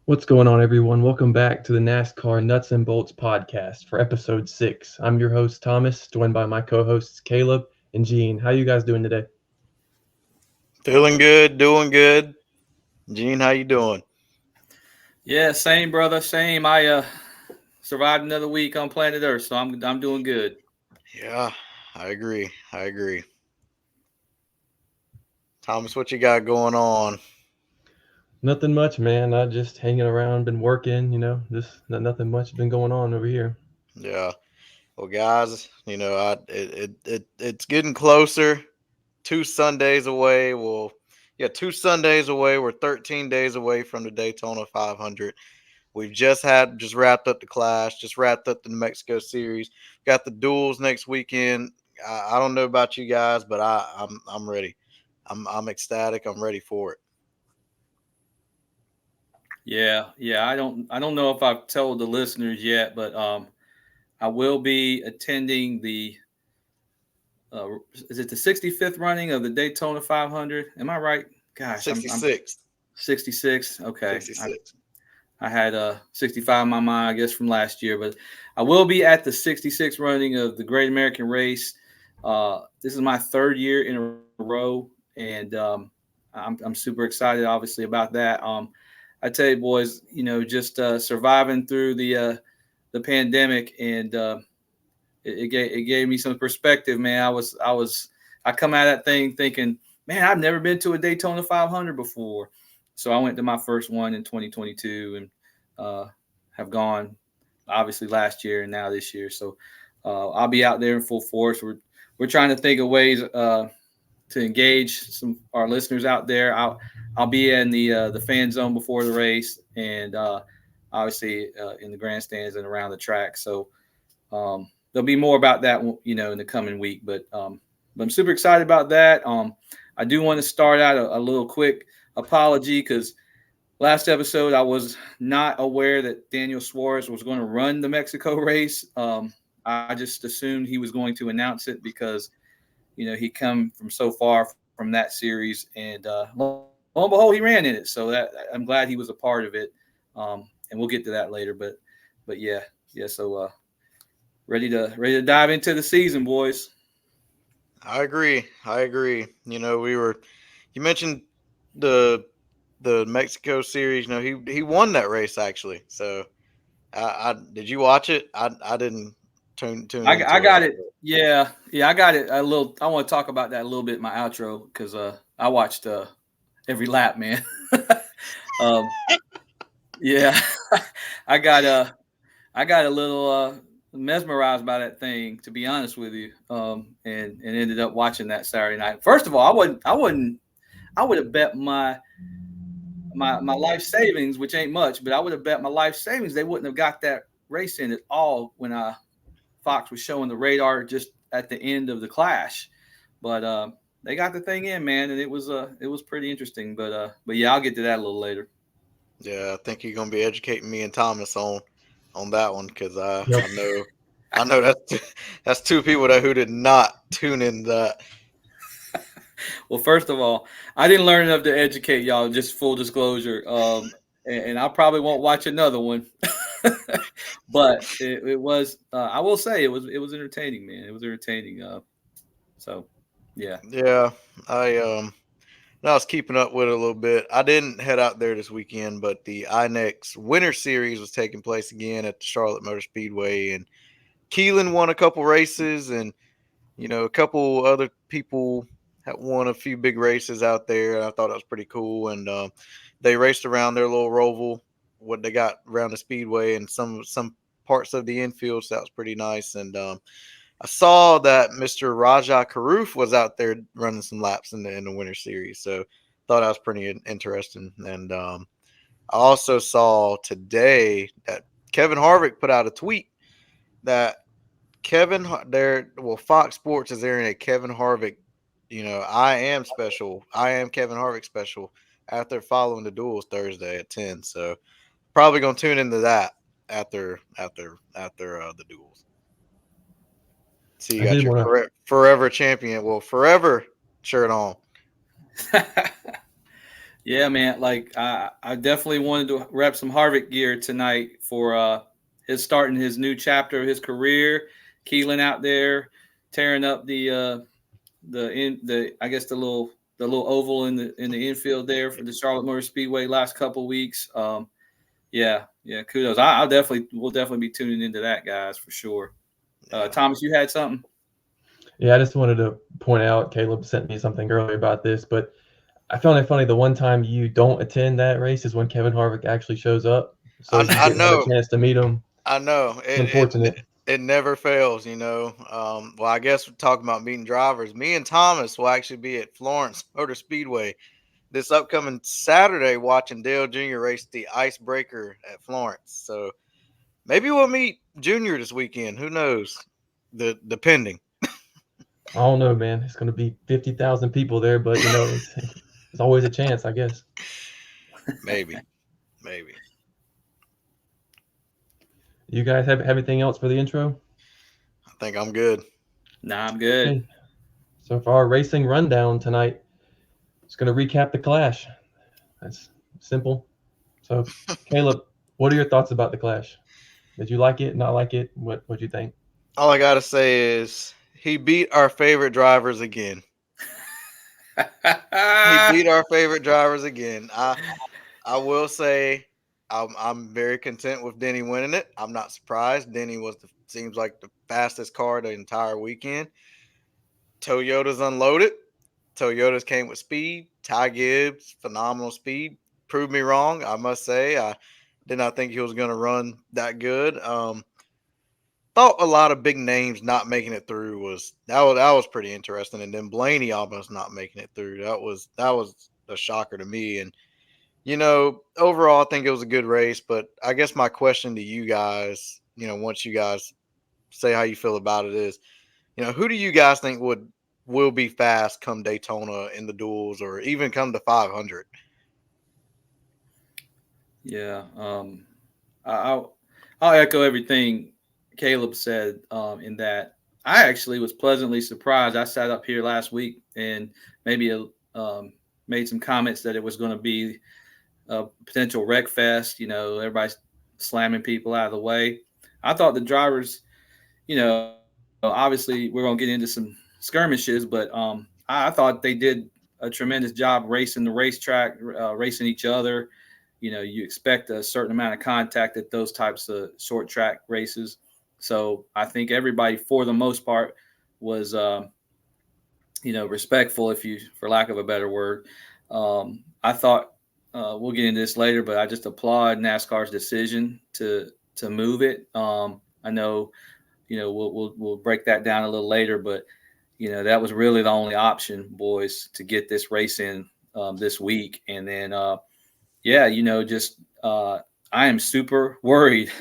What's going on, everyone? Welcome back to the NASCAR Nuts and Bolts podcast for episode 6. I'm your host, Thomas, joined by my co-hosts, Caleb and Gene. How you guys doing today? Feeling good, doing good. Gene, how you doing? Yeah, same brother, same. I survived another week on planet Earth, so I'm doing good. Yeah, I agree. Thomas, what you got going on? Nothing much, man. I just hanging around, been working, just nothing much been going on over here. Yeah. Well, guys, it's getting closer. 2 Sundays away. Well, yeah, 2 Sundays away. We're 13 days away from the Daytona 500. We've just wrapped up the Clash, just wrapped up the New Mexico Series. Got the duels next weekend. I don't know about you guys, but I'm ready. I'm ecstatic. I'm ready for it. Yeah. I don't know if I've told the listeners yet, but I will be attending the uh, is it the 65th running of the Daytona 500? Am I right? Gosh, I'm 66. 66. Okay, 66. I had 65 in my mind, I guess, from last year, but I will be at the 66th running of the Great American Race. This is my third year in a row, and I'm super excited, obviously, about that. I tell you, boys, just surviving through the pandemic, and it gave me some perspective, man. I come out of that thing thinking, man, I've never been to a Daytona 500 before. So I went to my first one in 2022 and have gone obviously last year and now this year. So I'll be out there in full force. We're trying to think of ways to engage some our listeners out there. I'll be in the fan zone before the race and obviously in the grandstands and around the track. So there'll be more about that, in the coming week. But I'm super excited about that. I do want to start out a little quick apology because last episode I was not aware that Daniel Suarez was going to run the Mexico race. I just assumed he was going to announce it because he come from so far from that series, and lo and behold, he ran in it. So that I'm glad he was a part of it. And we'll get to that later. But yeah. So ready to dive into the season, boys. I agree. You mentioned the Mexico series. He won that race actually. So I did you watch it? I didn't tune I into it. got it. Yeah, I got it a little. I want to talk about that a little bit in my outro because I watched every lap, man. um, yeah, I got I got a little mesmerized by that thing, to be honest with you. And ended up watching that Saturday night. First of all, I would have bet my life savings, which ain't much, but I would have bet my life savings they wouldn't have got that race in at all when Fox was showing the radar just at the end of the Clash. But they got the thing in, man, and it was pretty interesting. But yeah, I'll get to that a little later. Yeah, I think you're gonna be educating me and Thomas on that one because Yep. I know that's two people who did not tune in that. Well, first of all, I didn't learn enough to educate y'all. Just full disclosure. And I probably won't watch another one. But it was. I will say it was entertaining, man. It was entertaining. So yeah. Yeah, I was keeping up with it a little bit. I didn't head out there this weekend, but the INEX Winter Series was taking place again at the Charlotte Motor Speedway, and Keelan won a couple races, and a couple other people had won a few big races out there. And I thought that was pretty cool, and they raced around their little roval, what they got around the speedway, and some parts of the infield. So that was pretty nice, and I saw that Mr. Raja Karuf was out there running some laps in the Winter Series, so thought that was pretty interesting. And I also saw today that Kevin Harvick put out a tweet that Fox Sports is airing a Kevin Harvick, I am Kevin Harvick special after following the duels Thursday at 10. So probably gonna tune into that after the duels. So you I got did your want forever champion, forever shirt on. Yeah, man. Like I definitely wanted to rep some Harvick gear tonight for his starting his new chapter of his career. Keelan out there tearing up the I guess the little oval in the infield there for the Charlotte Motor Speedway last couple weeks. Yeah, kudos. We'll definitely be tuning into that, guys, for sure. Thomas, you had something? Yeah, I just wanted to point out, Caleb sent me something earlier about this, but I found it funny the one time you don't attend that race is when Kevin Harvick actually shows up. So you I didn't have a know, chance to meet him. I know. It's unfortunate. It never fails, you know. Well, I guess we're talking about meeting drivers. Me and Thomas will actually be at Florence Motor Speedway this upcoming Saturday watching Dale Jr. race the icebreaker at Florence. So maybe we'll meet Junior this weekend. Who knows? Depending. I don't know, man. It's going to be 50,000 people there, but it's always a chance, I guess. Maybe. Maybe. You guys have anything else for the intro? I think I'm good. Nah, I'm good. Okay. So for our racing rundown tonight, just going to recap the Clash. That's simple. So, Caleb, what are your thoughts about the Clash? Did you like it? Not like it? What do you think? All I gotta say is he beat our favorite drivers again. He beat our favorite drivers again. I will say I'm very content with Denny winning it. I'm not surprised. Denny seems like the fastest car the entire weekend. Toyota's unloaded. Toyotas came with speed. Ty Gibbs, phenomenal speed. Proved me wrong, I must say. I did not think he was going to run that good. Thought a lot of big names not making it through was pretty interesting. And then Blaney almost not making it through. That was a shocker to me. And overall, I think it was a good race. But I guess my question to you guys, once you guys say how you feel about it is, who do you guys think will be fast come Daytona in the duels or even come to 500? Yeah. I'll echo everything Caleb said in that I actually was pleasantly surprised. I sat up here last week and maybe made some comments that it was going to be a potential wreck fest. Everybody's slamming people out of the way. I thought the drivers, obviously we're going to get into some skirmishes, but I thought they did a tremendous job racing the racetrack, racing each other. You expect a certain amount of contact at those types of short track races. So I think everybody, for the most part, was, respectful, for lack of a better word. I thought we'll get into this later, but I just applaud NASCAR's decision to move it. I know, we'll break that down a little later, but that was really the only option, boys, to get this race in this week. And then, I am super worried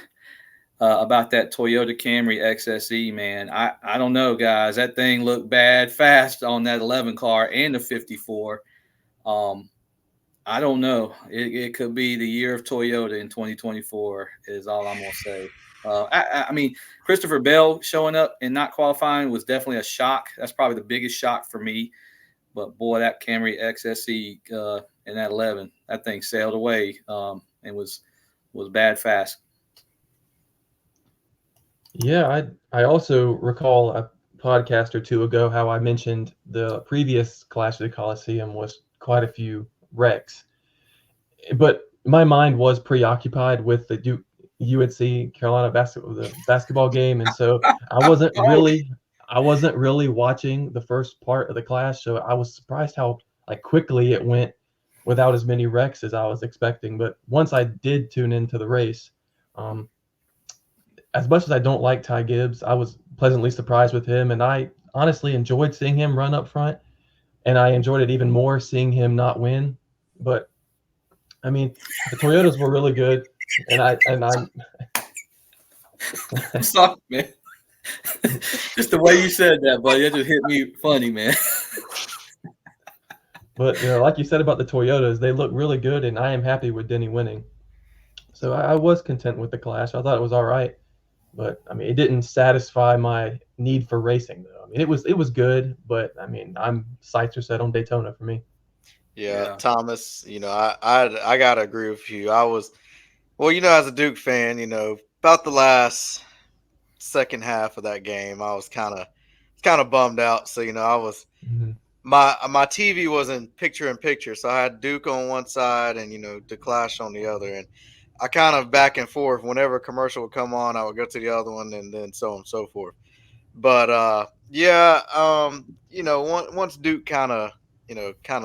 about that Toyota Camry XSE, man. I don't know, guys. That thing looked bad fast on that 11 car and the 54. I don't know. It could be the year of Toyota in 2024 is all I'm going to say. I mean, Christopher Bell showing up and not qualifying was definitely a shock. That's probably the biggest shock for me. But, boy, that Camry XSE in that 11, that thing sailed away and was bad fast. Yeah, I also recall a podcast or two ago how I mentioned the previous Clash of the Coliseum was quite a few wrecks. But my mind was preoccupied with the UNC Carolina basketball game, and so I wasn't really watching the first part of the Clash. So I was surprised how quickly it went without as many wrecks as I was expecting. But once I did tune into the race, as much as I don't like Ty Gibbs, I was pleasantly surprised with him, and I honestly enjoyed seeing him run up front, and I enjoyed it even more seeing him not win. But I mean, the Toyotas were really good, and I'm I'm sorry, man. Just the way you said that, buddy, that just hit me funny, man. But like you said about the Toyotas, they look really good, and I am happy with Denny winning. So I was content with the Clash. I thought it was all right, but I mean, it didn't satisfy my need for racing, though. I mean, it was good, but I mean, sights are set on Daytona for me. Yeah, Thomas, I gotta agree with you. As a Duke fan, about the last second half of that game, I was kind of bummed out. So, I was Mhm. my TV wasn't picture in picture, so I had Duke on one side and the Clash on the other, and I kind of back and forth. Whenever a commercial would come on, I would go to the other one, and then so on and so forth. But once Duke kind of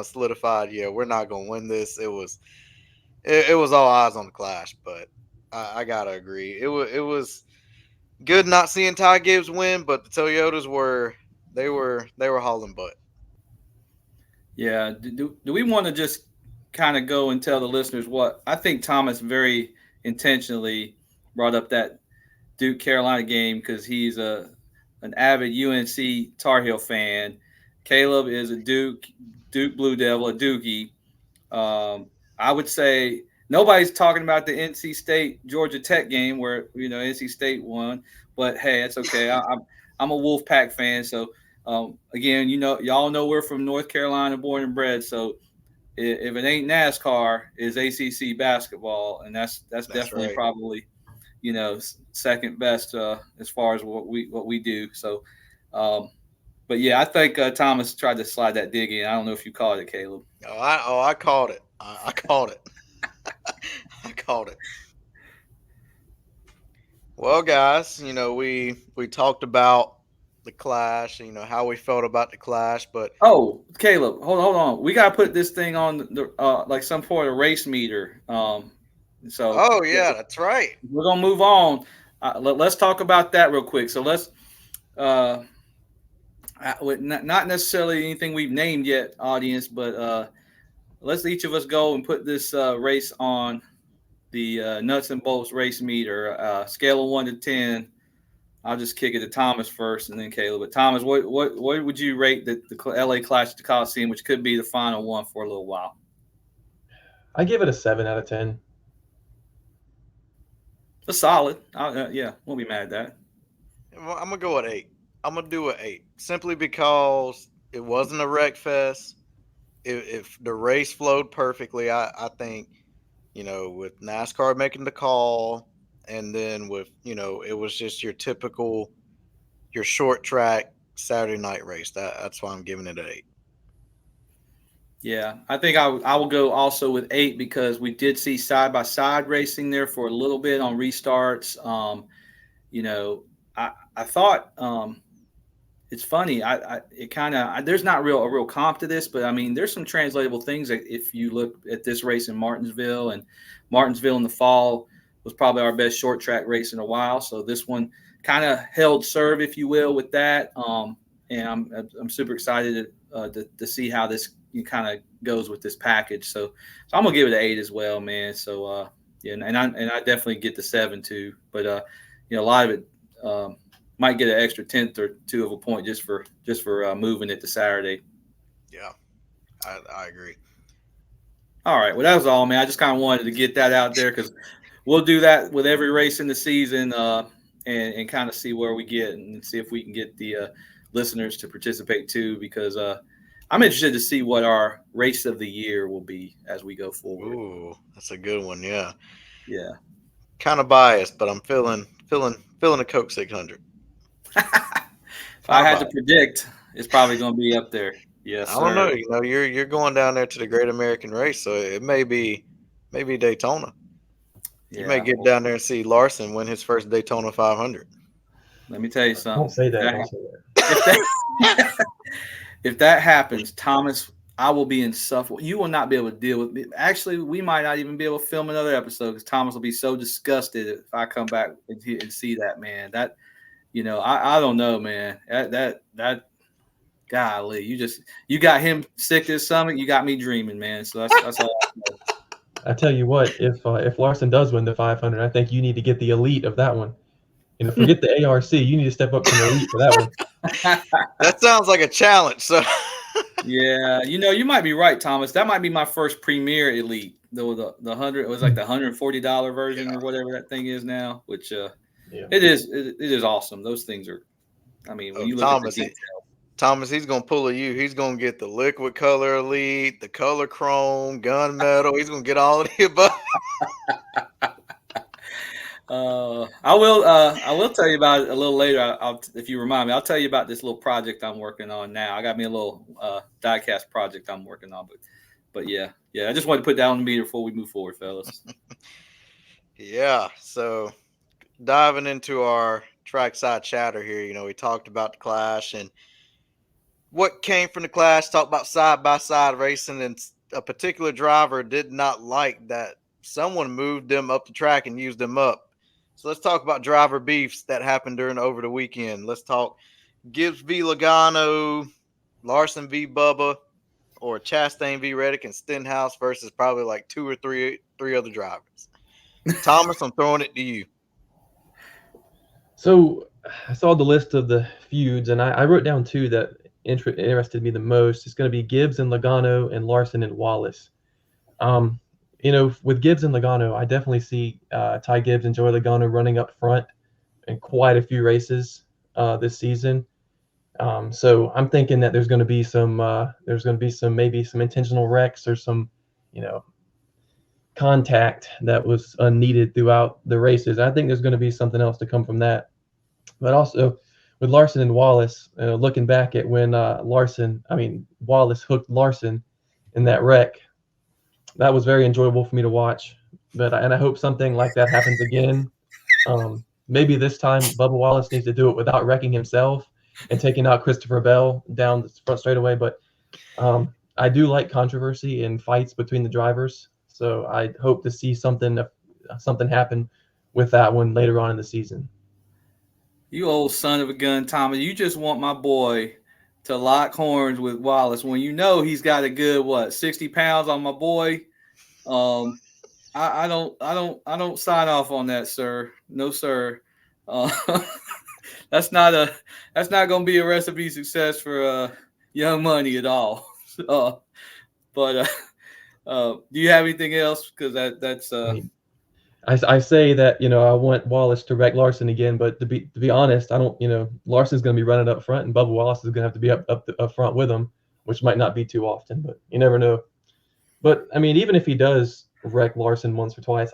solidified, we're not gonna win this. It was all eyes on the Clash, but I gotta agree. It was good not seeing Ty Gibbs win, but the Toyotas were hauling butt. Yeah. Do we want to just kind of go and tell the listeners what I think Thomas very intentionally brought up that Duke Carolina game because he's an avid UNC Tar Heel fan. Kaleb is a Duke Blue Devil, a Dookie. I would say nobody's talking about the NC State Georgia Tech game where NC State won, but hey, it's okay. I'm a Wolfpack fan, so again, y'all know we're from North Carolina, born and bred. So if it ain't NASCAR, it's ACC basketball, and that's definitely right. probably second best as far as what we do. So, but yeah, I think Thomas tried to slide that dig in. I don't know if you caught it, Kaleb. I called it. I called it. I called it. Well, guys, we talked about the Clash, how we felt about the Clash, but Oh, Kaleb, hold on. We gotta put this thing on the like some sort of race meter. So oh yeah, that's right. we're gonna move on. Let's talk about that real quick. So let's with not necessarily anything we've named yet, audience, but let's each of us go and put this race on the nuts and bolts race meter. Scale of 1 to 10. I'll just kick it to Thomas first, and then Kaleb. But Thomas, what would you rate the LA Clash at the Coliseum, which could be the final one for a little while? I give it a 7 out of 10. A solid. Yeah, won't be mad at that. I'm gonna go at 8. I'm gonna do an 8 simply because it wasn't a wreck fest. If the race flowed perfectly, I think with NASCAR making the call, and then with it was just your short track Saturday night race. That's why I'm giving it an 8. Yeah, I think I will go also with 8 because we did see side by side racing there for a little bit on restarts. I thought it's funny. It kind of there's not a real comp to this, but I mean there's some translatable things. If you look at this race in Martinsville in the fall was probably our best short track race in a while. So this one kind of held serve, if you will, with that. And I'm super excited to see how this kind of goes with this package. So I'm gonna give it an 8 as well, man. So yeah, and I definitely get the 7 too. But a lot of it. Might get an extra 10th or 2 of a point just for moving it to Saturday. Yeah, I agree. All right, well that was all, man. I just kind of wanted to get that out there because we'll do that with every race in the season and kind of see where we get and see if we can get the listeners to participate too. Because I'm interested to see what our race of the year will be as we go forward. Ooh, that's a good one. Yeah. Yeah. Kind of biased, but I'm feeling a Coke 600. If I had to predict, it's probably going to be up there. Yes, I don't know. You're going down there to the Great American Race, so it may be Daytona. Yeah. You may get down there and see Larson win his first Daytona 500. Let me tell you something. Don't say that. Don't say that. If that happens, Thomas, I will be insufferable. You will not be able to deal with me. Actually, we might not even be able to film another episode because Thomas will be so disgusted if I come back and see that, man. That, I don't know, man. That golly, you got him sick to his stomach. You got me dreaming, man. So that's all. I tell you what, if Larson does win the 500, I think you need to get the elite of that one. Forget the ARC. You need to step up to the elite for that one. That sounds like a challenge. So yeah, you might be right, Thomas. That might be my first premier elite. The 100, it was like the $140 version or whatever that thing is now, which it is awesome. Those things are, I mean, when you look Thomas, at the detail. Thomas, he's gonna pull a you. He's gonna get the liquid color elite, the color chrome, gunmetal. He's gonna get all of the above. I will tell you about it a little later. If you remind me, I'll tell you about this little project I'm working on now. I got me a little diecast project I'm working on, but yeah. I just wanted to put that on the meter before we move forward, fellas. Yeah. So diving into our trackside chatter here, we talked about the Clash and what came from the Clash. Talked about side by side racing, and a particular driver did not like that someone moved them up the track and used them up. So let's talk about driver beefs that happened over the weekend. Let's talk Gibbs v. Logano, Larson v. Bubba, or Chastain v. Reddick and Stenhouse versus probably like two or three other drivers. Thomas, I'm throwing it to you. So I saw the list of the feuds, and I wrote down two that interested me the most. It's going to be Gibbs and Logano and Larson and Wallace. With Gibbs and Logano, I definitely see Ty Gibbs and Joey Logano running up front in quite a few races this season. So I'm thinking that there's going to be some maybe some intentional wrecks or some, contact that was unneeded throughout the races. I think there's going to be something else to come from that. But also with Larson and Wallace, looking back at when Wallace hooked Larson in that wreck, that was very enjoyable for me to watch. And I hope something like that happens again. Maybe this time Bubba Wallace needs to do it without wrecking himself and taking out Christopher Bell down the front straightaway. But I do like controversy and fights between the drivers, so I hope to see something happen with that one later on in the season. You old son of a gun, Thomas. You just want my boy to lock horns with Wallace when he's got a good 60 pounds on my boy. I don't sign off on that, sir. No, sir. That's not going to be a recipe success for Young Money at all. But do you have anything else? Because that's. I say that I want Wallace to wreck Larson again, but to be honest, I don't. Larson's going to be running up front, and Bubba Wallace is going to have to be up front with him, which might not be too often, but you never know. But even if he does wreck Larson once or twice,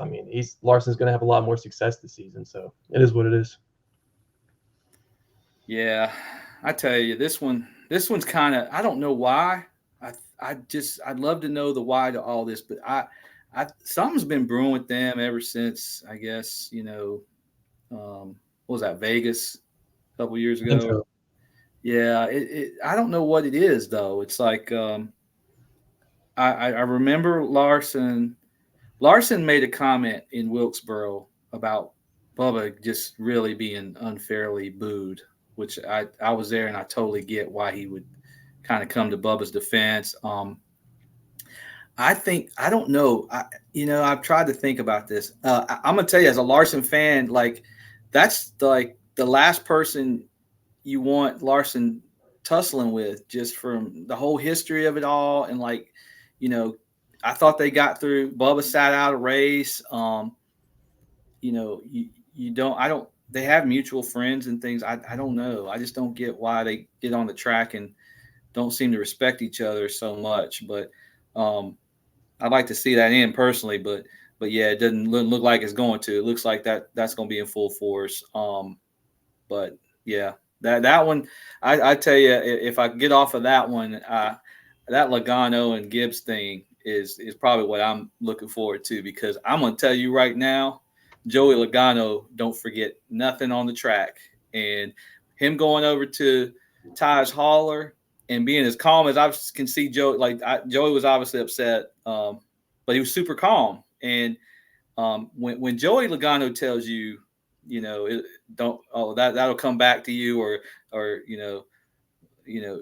Larson's going to have a lot more success this season, so it is what it is. Yeah, I tell you, this one's kind of, I don't know why. I'd love to know the why to all this, but something's been brewing with them ever since, I guess, what was that, Vegas a couple years ago? So. Yeah, I don't know what it is though. It's like I remember Larson made a comment in Wilkesboro about Bubba just really being unfairly booed, which I was there and I totally get why he would kind of come to Bubba's defense. I don't know. I've tried to think about this. I'm gonna tell you, as a Larson fan, like that's the last person you want Larson tussling with, just from the whole history of it all. And I thought they got through. Bubba sat out a race. They have mutual friends and things. I don't know. I just don't get why they get on the track and don't seem to respect each other so much. But I'd like to see that in personally, but yeah, it doesn't look like it's going to. It looks like that's going to be in full force. But yeah, that one, I tell you, if I get off of that one, that Logano and Gibbs thing is probably what I'm looking forward to, because I'm going to tell you right now, Joey Logano don't forget nothing on the track, and him going over to Ty's hauler and being as calm as I can see Joey. Joey was obviously upset, but he was super calm. And when Joey Logano tells you, that'll come back to you, or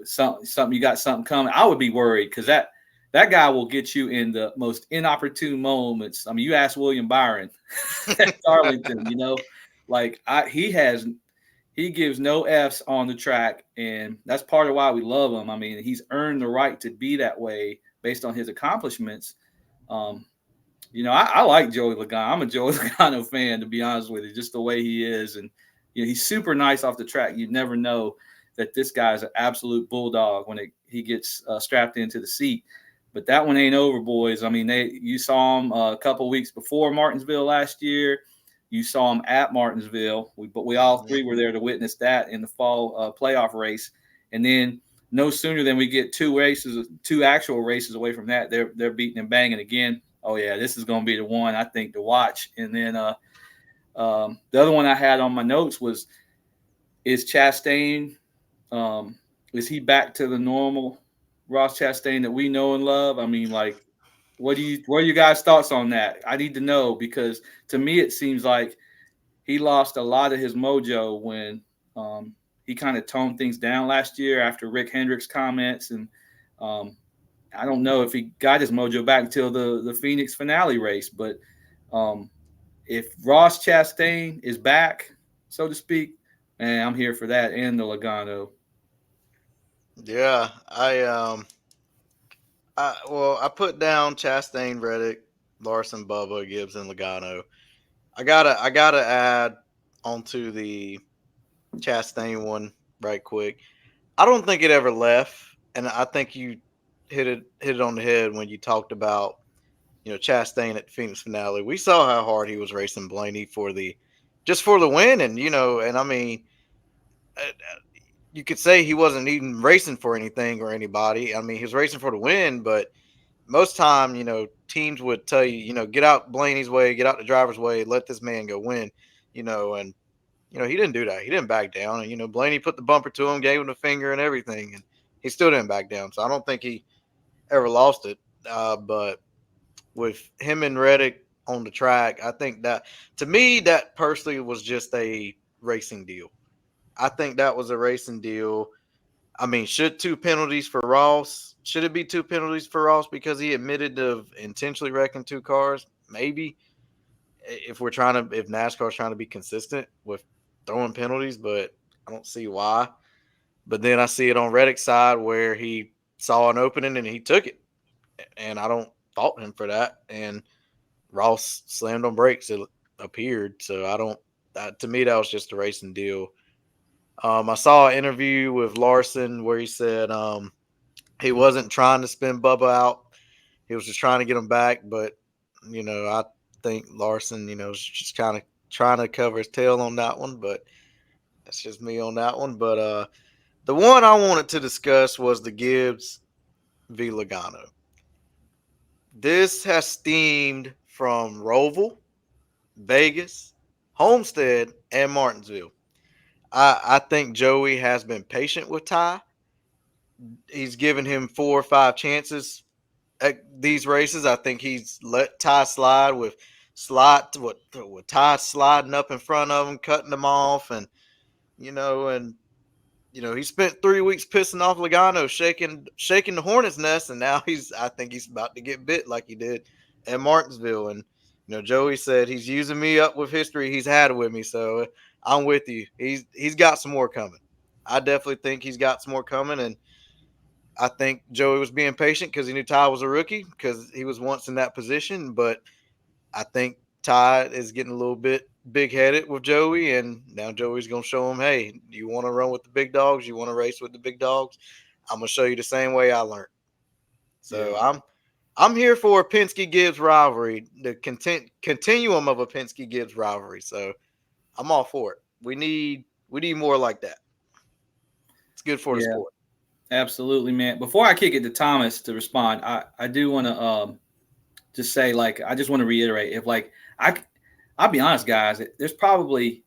something, you got something coming, I would be worried, because that guy will get you in the most inopportune moments. You ask William Byron at Darlington, he gives no F's on the track, and that's part of why we love him. He's earned the right to be that way based on his accomplishments. I like Joey Logano. I'm a Joey Logano fan, to be honest with you, just the way he is. And he's super nice off the track. You never know. that this guy is an absolute bulldog when he gets strapped into the seat. But that one ain't over, boys. I mean, you saw him a couple weeks before Martinsville last year. You saw him at Martinsville. We all three were there to witness that in the fall playoff race. And then no sooner than we get two actual races away from that, they're beating and banging again. Oh yeah, this is going to be the one I think to watch. And then the other one I had on my notes is Chastain. Is he back to the normal Ross Chastain that we know and love? I mean, like, what are you guys' thoughts on that? I need to know, because to me it seems like he lost a lot of his mojo when he kind of toned things down last year after Rick Hendrick's comments, and I don't know if he got his mojo back until the Phoenix finale race. But if Ross Chastain is back, so to speak, man, I'm here for that and the Logano. Yeah, I put down Chastain, Reddick, Larson, Bubba, Gibbs, and Logano. I gotta add onto the Chastain one right quick. I don't think it ever left, and I think you hit it on the head when you talked about, Chastain at the Phoenix finale. We saw how hard he was racing Blaney for the win, and and I mean, you could say he wasn't even racing for anything or anybody. I mean, he was racing for the win, but most time, teams would tell you, get out Blaney's way, get out the driver's way, let this man go win, and he didn't do that. He didn't back down, and Blaney put the bumper to him, gave him the finger and everything, and he still didn't back down. So I don't think he ever lost it. But with him and Reddick on the track, I think that, to me, that personally was just a racing deal. I think that was a racing deal. I mean, should two penalties for Ross? Should it be two penalties for Ross because he admitted to intentionally wrecking two cars? Maybe. If NASCAR is trying to be consistent with throwing penalties, but I don't see why. But then I see it on Reddick's side where he saw an opening and he took it, and I don't fault him for that. And Ross slammed on brakes, it appeared. So I don't. To me, that was just a racing deal. I saw an interview with Larson where he said he wasn't trying to spin Bubba out. He was just trying to get him back. But, I think Larson, is just kind of trying to cover his tail on that one. But that's just me on that one. But the one I wanted to discuss was the Gibbs v. Logano. This has steamed from Roval, Vegas, Homestead, and Martinsville. I think Joey has been patient with Ty. He's given him 4 or 5 chances at these races. I think he's let Ty slide with Ty sliding up in front of him, cutting them off, and he spent 3 weeks pissing off Logano, shaking the hornet's nest, and now I think he's about to get bit like he did at Martinsville. And Joey said he's using me up with history he's had with me, so I'm with you. He's got some more coming. I definitely think he's got some more coming, and I think Joey was being patient because he knew Ty was a rookie because he was once in that position. But I think Ty is getting a little bit big-headed with Joey, and now Joey's going to show him, hey, you want to run with the big dogs? You want to race with the big dogs? I'm going to show you the same way I learned. So yeah. I'm here for a Penske-Gibbs rivalry, the continuum of a Penske-Gibbs rivalry. So I'm all for it. We need more like that. It's good for the sport. Absolutely, man. Before I kick it to Thomas to respond, I do want to just say, I just want to reiterate, I'll be honest, guys, there's probably,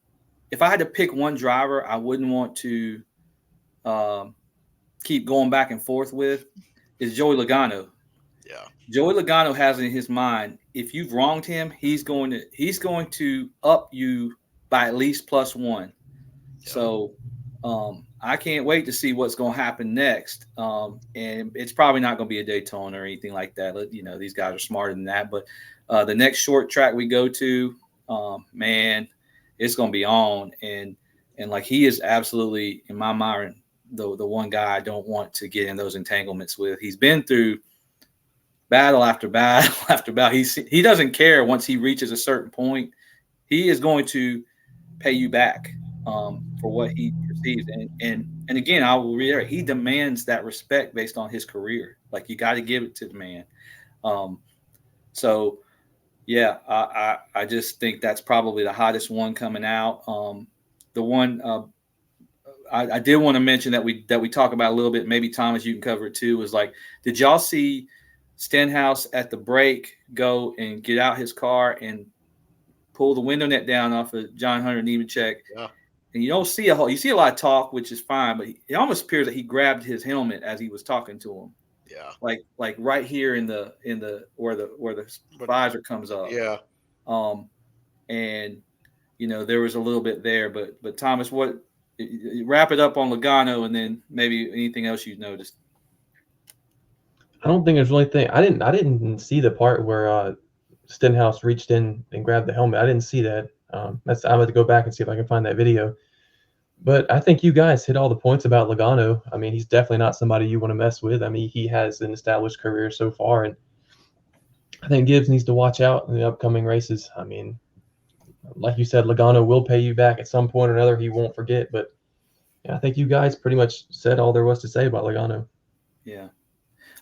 if I had to pick one driver I wouldn't want to keep going back and forth with, is Joey Logano. Yeah. Joey Logano has in his mind, if you've wronged him, he's going to up you by at least +1. Yeah. So I can't wait to see what's going to happen next. And it's probably not going to be a Daytona or anything like that. These guys are smarter than that. But the next short track we go to, man, it's going to be on. And he is absolutely, in my mind, the one guy I don't want to get in those entanglements with. He's been through battle after battle after battle. He doesn't care once he reaches a certain point. He is going to pay you back. for what he perceives. And again, I will reiterate, he demands that respect based on his career. Like, you got to give it to the man. So yeah, I just think that's probably the hottest one coming out. The one I did want to mention that we talk about a little bit. Maybe Thomas, you can cover it too. Was like, did y'all see Stenhouse at the break go and get out his car and pull the window net down off of John Hunter Nemechek? Yeah. And you don't see you see a lot of talk, which is fine, but it almost appears that he grabbed his helmet as he was talking to him. Yeah. Like right here in the where the visor comes up. Yeah. And there was a little bit there, but Thomas, what, wrap it up on Logano and then maybe anything else you noticed. I don't think there's really anything. I didn't see the part where Stenhouse reached in and grabbed the helmet. I didn't see that. I'm going to go back and see if I can find that video. But I think you guys hit all the points about Logano. I mean, he's definitely not somebody you want to mess with. I mean, he has an established career so far, and I think Gibbs needs to watch out in the upcoming races. I mean, like you said, Logano will pay you back at some point or another. He won't forget. But yeah, I think you guys pretty much said all there was to say about Logano. Yeah.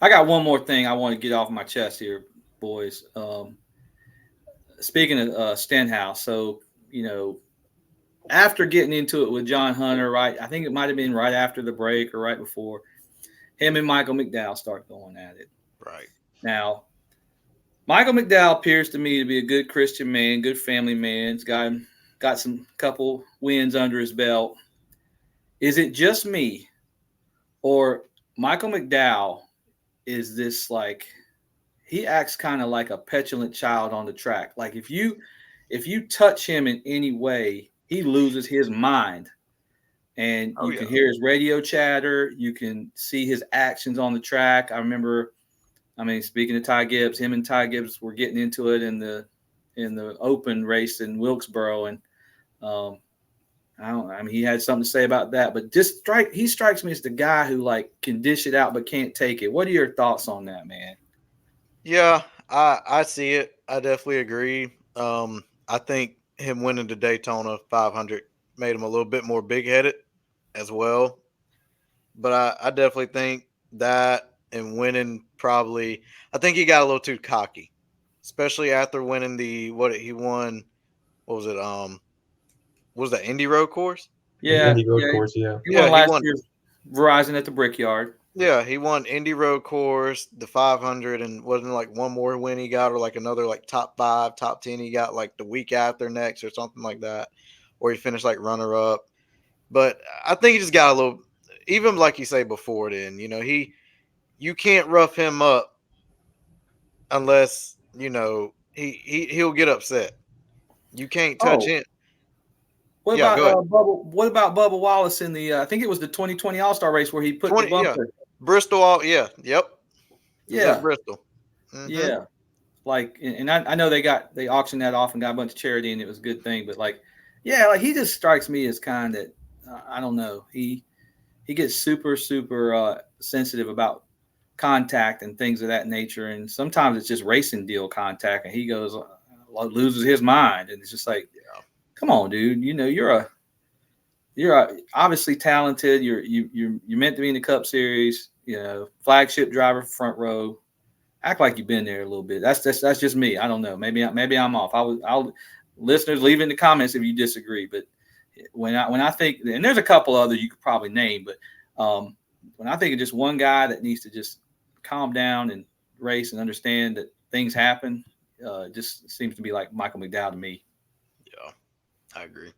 I got one more thing I want to get off my chest here, boys. Speaking of Stenhouse, so, after getting into it with John Hunter, right, I think it might have been right after the break or right before, him and Michael McDowell start going at it. Right. Now, Michael McDowell appears to me to be a good Christian man, good family man. He's got some couple wins under his belt. Is it just me, or Michael McDowell is this, like, he acts kind of like a petulant child on the track? Like, if you touch him in any way, he loses his mind. And you can hear his radio chatter. You can see his actions on the track. I remember, speaking of Ty Gibbs, him and Ty Gibbs were getting into it in the open race in Wilkesboro. And he had something to say about that. But he strikes me as the guy who, like, can dish it out but can't take it. What are your thoughts on that, man? Yeah, I see it. I definitely agree. I think him winning the Daytona 500 made him a little bit more big-headed as well. But I definitely think that, and winning probably, I think he got a little too cocky, especially after winning what was that Indy Road course? Yeah, Indy Road course, yeah. He won last year's Verizon at the Brickyard. Yeah, he won Indy Road course, the 500, and wasn't like one more win he got, or like another like top 5, top 10 he got like the week after next or something like that, or he finished like runner up. But I think he just got a little, even like you say before then, you can't rough him up unless, he'll get upset. You can't touch him. What about Bubba Wallace in the I think it was the 2020 All-Star race where he put the bumper? Yeah. Bristol, yep. Yeah. Bristol. Mm-hmm. Yeah. Like, and I know they auctioned that off and got a bunch of charity, and it was a good thing, but like he just strikes me as kind of, I don't know. He gets super, super sensitive about contact and things of that nature. And sometimes it's just racing deal contact, and he goes, loses his mind. And it's just like, come on, dude. You're obviously talented. You're meant to be in the Cup Series. Flagship driver, front row. Act like you've been there a little bit. That's just me. I don't know. Maybe I'm off. I'll listeners, leave in the comments if you disagree. But when I think, and there's a couple other you could probably name, but when I think of just one guy that needs to just calm down and race and understand that things happen, it just seems to be like Michael McDowell to me. Yeah, I agree.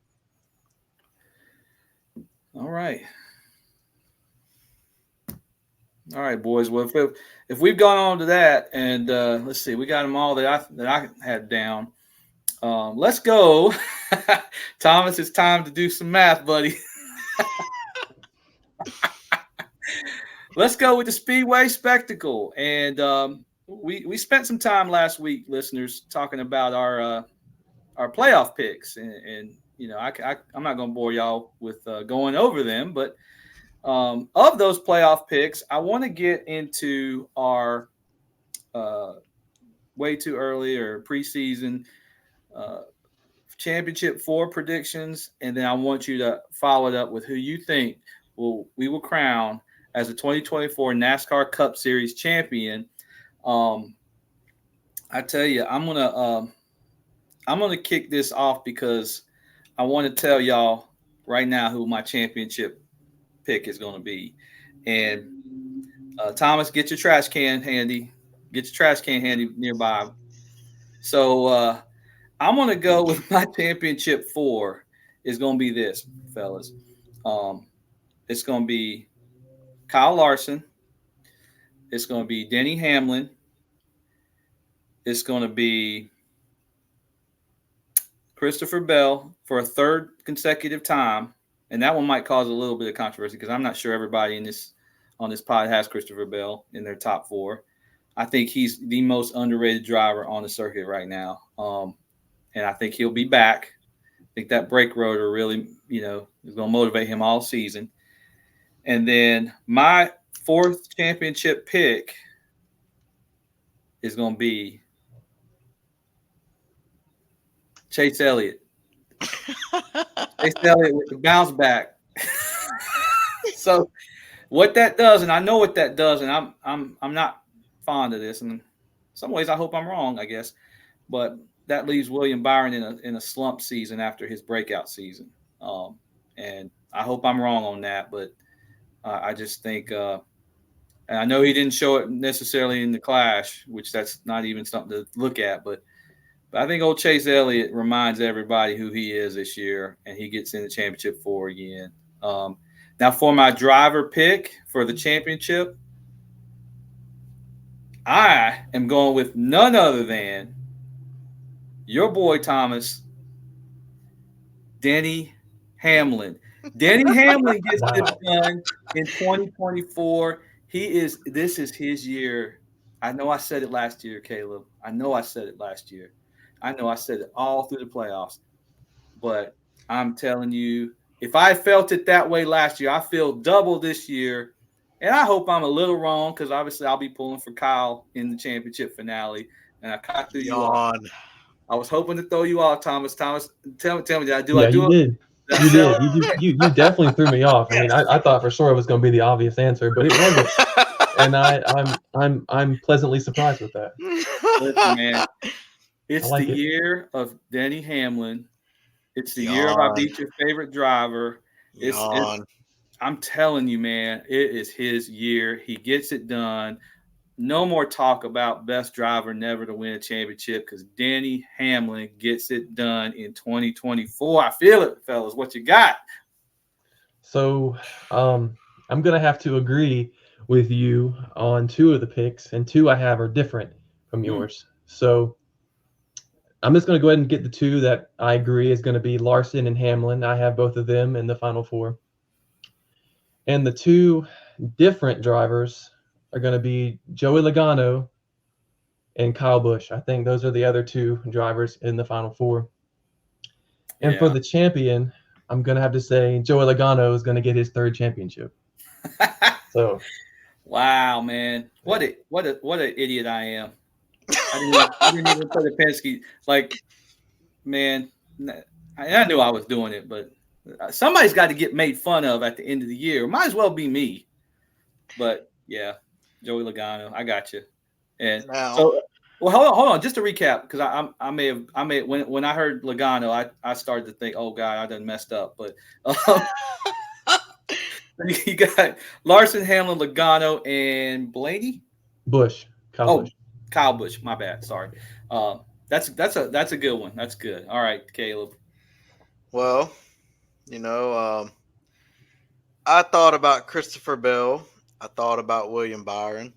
All right, boys. Well, if we've gone on to that, and let's see, we got them all that I had down. Let's go, Thomas. It's time to do some math, buddy. Let's go with the Speedway Spectacle, and we spent some time last week, listeners, talking about our playoff picks, and I'm not going to bore y'all with going over them, but of those playoff picks, I want to get into our way too early or preseason championship 4 predictions, and then I want you to follow it up with who you think we will crown as the 2024 NASCAR Cup Series champion. I tell you, I'm gonna kick this off because I want to tell y'all right now who my championship pick is going to be. And Thomas, get your trash can handy. Get your trash can handy nearby. So I'm going to go with my championship 4 is going to be this, fellas. It's going to be Kyle Larson. It's going to be Denny Hamlin. It's going to be Christopher Bell for a 3rd consecutive time. And that one might cause a little bit of controversy because I'm not sure everybody on this pod has Christopher Bell in their top 4. I think he's the most underrated driver on the circuit right now. And I think he'll be back. I think that brake rotor really, is going to motivate him all season. And then my 4th championship pick is going to be Chase Elliott. Chase Elliott with the bounce back. So what that does, and I know what that does, and I'm not fond of this, and in some ways I hope I'm wrong, I guess, but that leaves William Byron in a slump season after his breakout season, and I hope I'm wrong on that, but I just think, and I know he didn't show it necessarily in the Clash, which that's not even something to look at, but I think old Chase Elliott reminds everybody who he is this year, and he gets in the championship 4 again. Now, for my driver pick for the championship, I am going with none other than your boy, Thomas, Denny Hamlin. Denny Hamlin gets this done in 2024. This is his year. I know I said it last year, Kaleb. I know I said it last year. I know I said it all through the playoffs. But I'm telling you, if I felt it that way last year, I feel double this year. And I hope I'm a little wrong because obviously I'll be pulling for Kyle in the championship finale. And I kind of threw you off. I was hoping to throw you off, Thomas. Thomas, tell me, did I do? Yeah, I do you did. You did. You definitely threw me off. I mean, I thought for sure it was going to be the obvious answer, but it wasn't. And I'm pleasantly surprised with that. Listen, man, it's the year of Denny Hamlin. It's the year of I beat your favorite driver. I'm telling you, man, it is his year. He gets it done. No more talk about best driver never to win a championship because Denny Hamlin gets it done in 2024. I feel it, fellas. What you got? So I'm going to have to agree with you on 2 of the picks, and 2 I have are different from yours. So I'm just going to go ahead and get the 2 that I agree is going to be Larson and Hamlin. I have both of them in the Final 4. And the 2 different drivers are going to be Joey Logano and Kyle Busch. I think those are the other 2 drivers in the Final 4. And for the champion, I'm going to have to say Joey Logano is going to get his 3rd championship. So, wow, man. What an idiot I am. I didn't even put a Penske. Like, man, I knew I was doing it, but somebody's got to get made fun of at the end of the year. Might as well be me. But yeah, Joey Logano, I got you. And so, well, hold on, just to recap, because I may have when I heard Logano, I started to think, oh God, I done messed up. But you got Larson, Hamlin, Logano, and Blaney. Busch. Busch. Kyle Busch. My bad. Sorry. That's a good one. That's good. All right, Kaleb. Well, I thought about Christopher Bell. I thought about William Byron.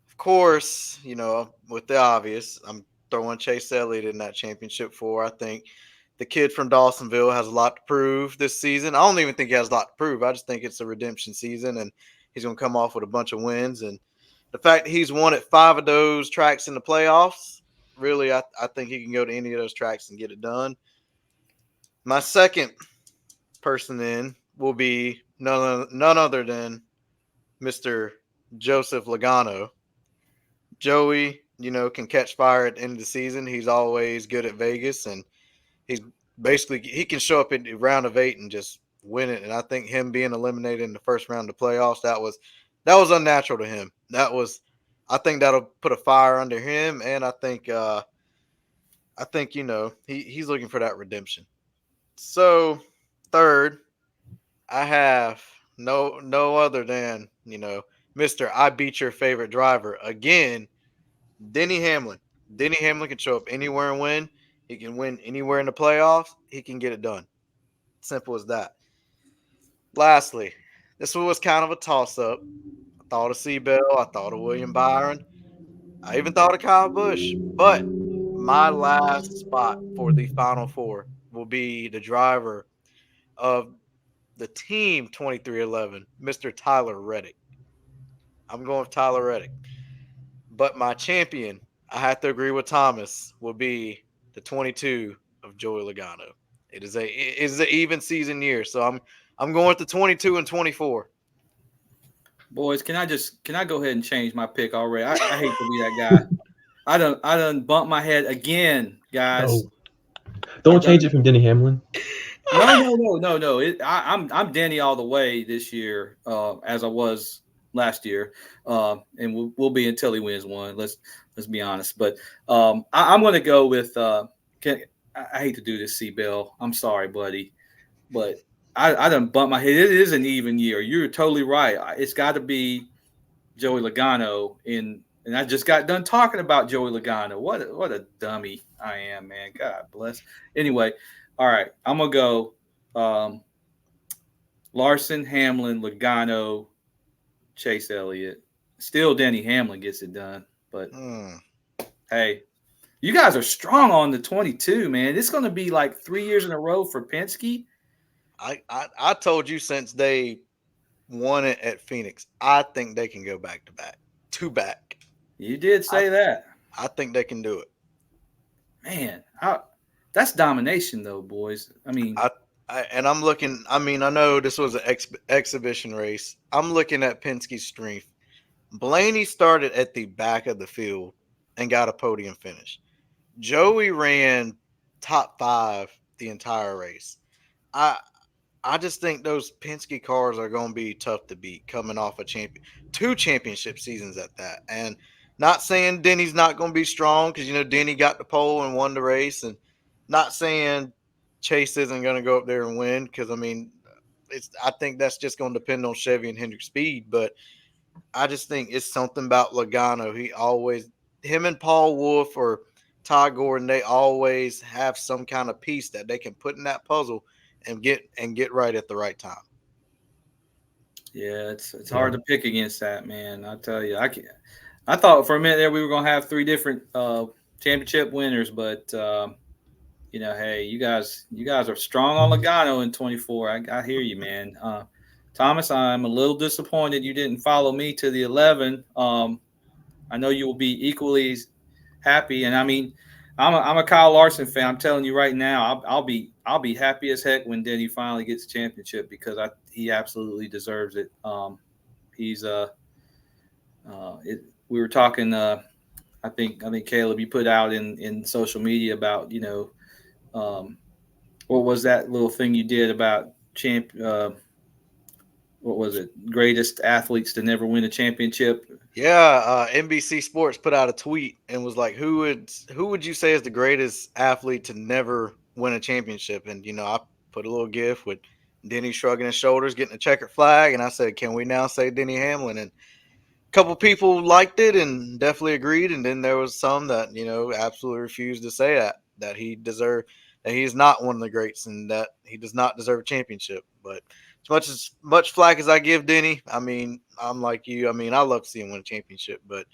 Of course, with the obvious, I'm throwing Chase Elliott in that championship 4. I think the kid from Dawsonville has a lot to prove this season. I don't even think he has a lot to prove. I just think it's a redemption season, and he's going to come off with a bunch of wins. And the fact that he's won at 5 of those tracks in the playoffs, really, I think he can go to any of those tracks and get it done. My second person then will be none other than Mr. Joseph Logano. Joey, can catch fire at the end of the season. He's always good at Vegas, and he's basically he can show up in the round of 8 and just win it. And I think him being eliminated in the first round of the playoffs, that was unnatural to him. I think that'll put a fire under him, and I think he's looking for that redemption. So third, I have no other than Mr. I beat your favorite driver again, Denny Hamlin. Denny Hamlin can show up anywhere and win. He can win anywhere in the playoffs. He can get it done. Simple as that. Lastly, this one was kind of a toss-up. I thought of Seabell. I thought of William Byron. I even thought of Kyle Busch. But my last spot for the Final Four will be the driver of the team 2311, Mr. Tyler Reddick. I'm going with Tyler Reddick. But my champion, I have to agree with Thomas, will be the 22 of Joey Logano. It is an even season year, so I'm going with the 22 and 24. Boys, can I go ahead and change my pick already? I hate to be that guy. I done bumped my head again, guys. No. Don't change it from Denny Hamlin. No. I'm Denny all the way this year, as I was last year, and we'll be until he wins one. Let's be honest. But I'm going to go with. I hate to do this, C-Bell. I'm sorry, buddy, but I done bumped my head. It is an even year. You're totally right. It's got to be Joey Logano and I just got done talking about Joey Logano. What a dummy I am, man. God bless. Anyway, all right. I'm going to go Larson, Hamlin, Logano, Chase Elliott. Still Denny Hamlin gets it done. But, hey, you guys are strong on the 22, man. It's going to be like 3 years in a row for Penske. I told you since they won it at Phoenix, I think they can go back-to-back. Two-back. You did say that. I think they can do it. Man, that's domination, though, boys. I mean, I'm looking. I mean, I know this was an exhibition race. I'm looking at Penske's strength. Blaney started at the back of the field and got a podium finish. Joey ran top 5 the entire race. I just think those Penske cars are going to be tough to beat coming off a 2 championship seasons at that. And not saying Denny's not going to be strong because, Denny got the pole and won the race. And not saying Chase isn't going to go up there and win because, I mean, I think that's just going to depend on Chevy and Hendrick's speed. But I just think it's something about Logano. Him and Paul Wolfe or Ty Gordon, they always have some kind of piece that they can put in that puzzle and get right at the right time. Yeah, it's hard to pick against that, man. I tell you, I thought for a minute there we were gonna have 3 different championship winners, but hey, you guys are strong on Logano in 24. I hear you, man. Thomas, I'm a little disappointed you didn't follow me to the 11. I know you will be equally happy, and I mean, I'm a Kyle Larson fan. I'm telling you right now, I'll be happy as heck when Denny finally gets the championship because he absolutely deserves it. We were talking. I think Kaleb, you put out in social media about what was that little thing you did about what was it? Greatest athletes to never win a championship. Yeah, NBC Sports put out a tweet and was like, "Who would you say is the greatest athlete to never win a championship?" And I put a little GIF with Denny shrugging his shoulders, getting a checkered flag, and I said, "Can we now say Denny Hamlin?" And a couple people liked it and definitely agreed, and then there was some that absolutely refused to say that he deserved, that he is not one of the greats, and that he does not deserve a championship. But as much flack as I give Denny, I mean, I'm like you. I mean, I love to see him win a championship, but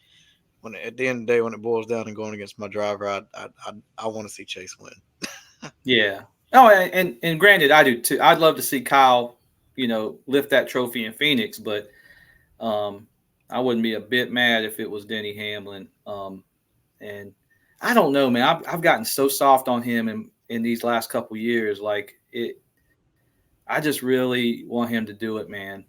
at the end of the day, when it boils down and going against my driver, I want to see Chase win. Yeah. Oh, and granted, I do too. I'd love to see Kyle, lift that trophy in Phoenix, but I wouldn't be a bit mad if it was Denny Hamlin. And I don't know, man. I've gotten so soft on him in these last couple years. Like I just really want him to do it, man.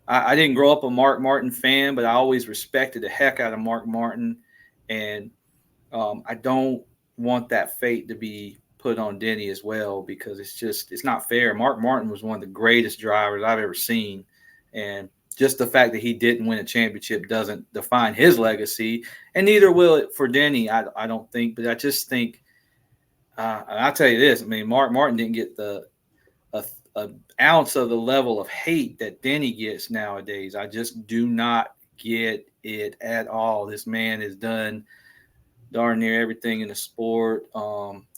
I didn't grow up a Mark Martin fan, but I always respected the heck out of Mark Martin. And I don't want that fate to be put on Denny as well, because it's not fair. Mark Martin was one of the greatest drivers I've ever seen, and just the fact that he didn't win a championship doesn't define his legacy, and neither will it for Denny. I don't think, but I just think I'll tell you this. I mean, Mark Martin didn't get an ounce of the level of hate that Denny gets nowadays. I just do not get it at all. This man has done darn near everything in the sport.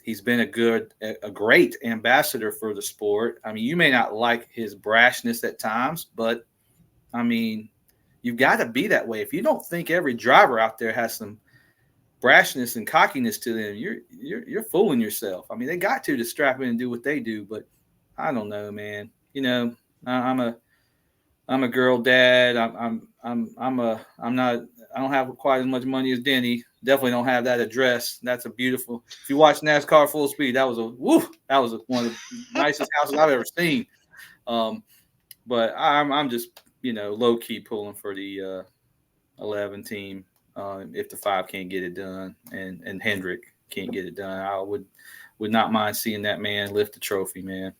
He's been a great ambassador for the sport. I mean, you may not like his brashness at times, but I mean, you've got to be that way. If you don't think every driver out there has some brashness and cockiness to them, you're fooling yourself. I mean, they got to strap in and do what they do, but I don't know, man. You know, I'm a girl dad. I don't have quite as much money as Denny. Definitely don't have that address. That's a beautiful. If you watch NASCAR Full Speed, that was one of the nicest houses I've ever seen. But I'm just, you know, low key pulling for the 11 team if the 5 can't get it done, and Hendrick can't get it done. I would not mind seeing that man lift the trophy, man.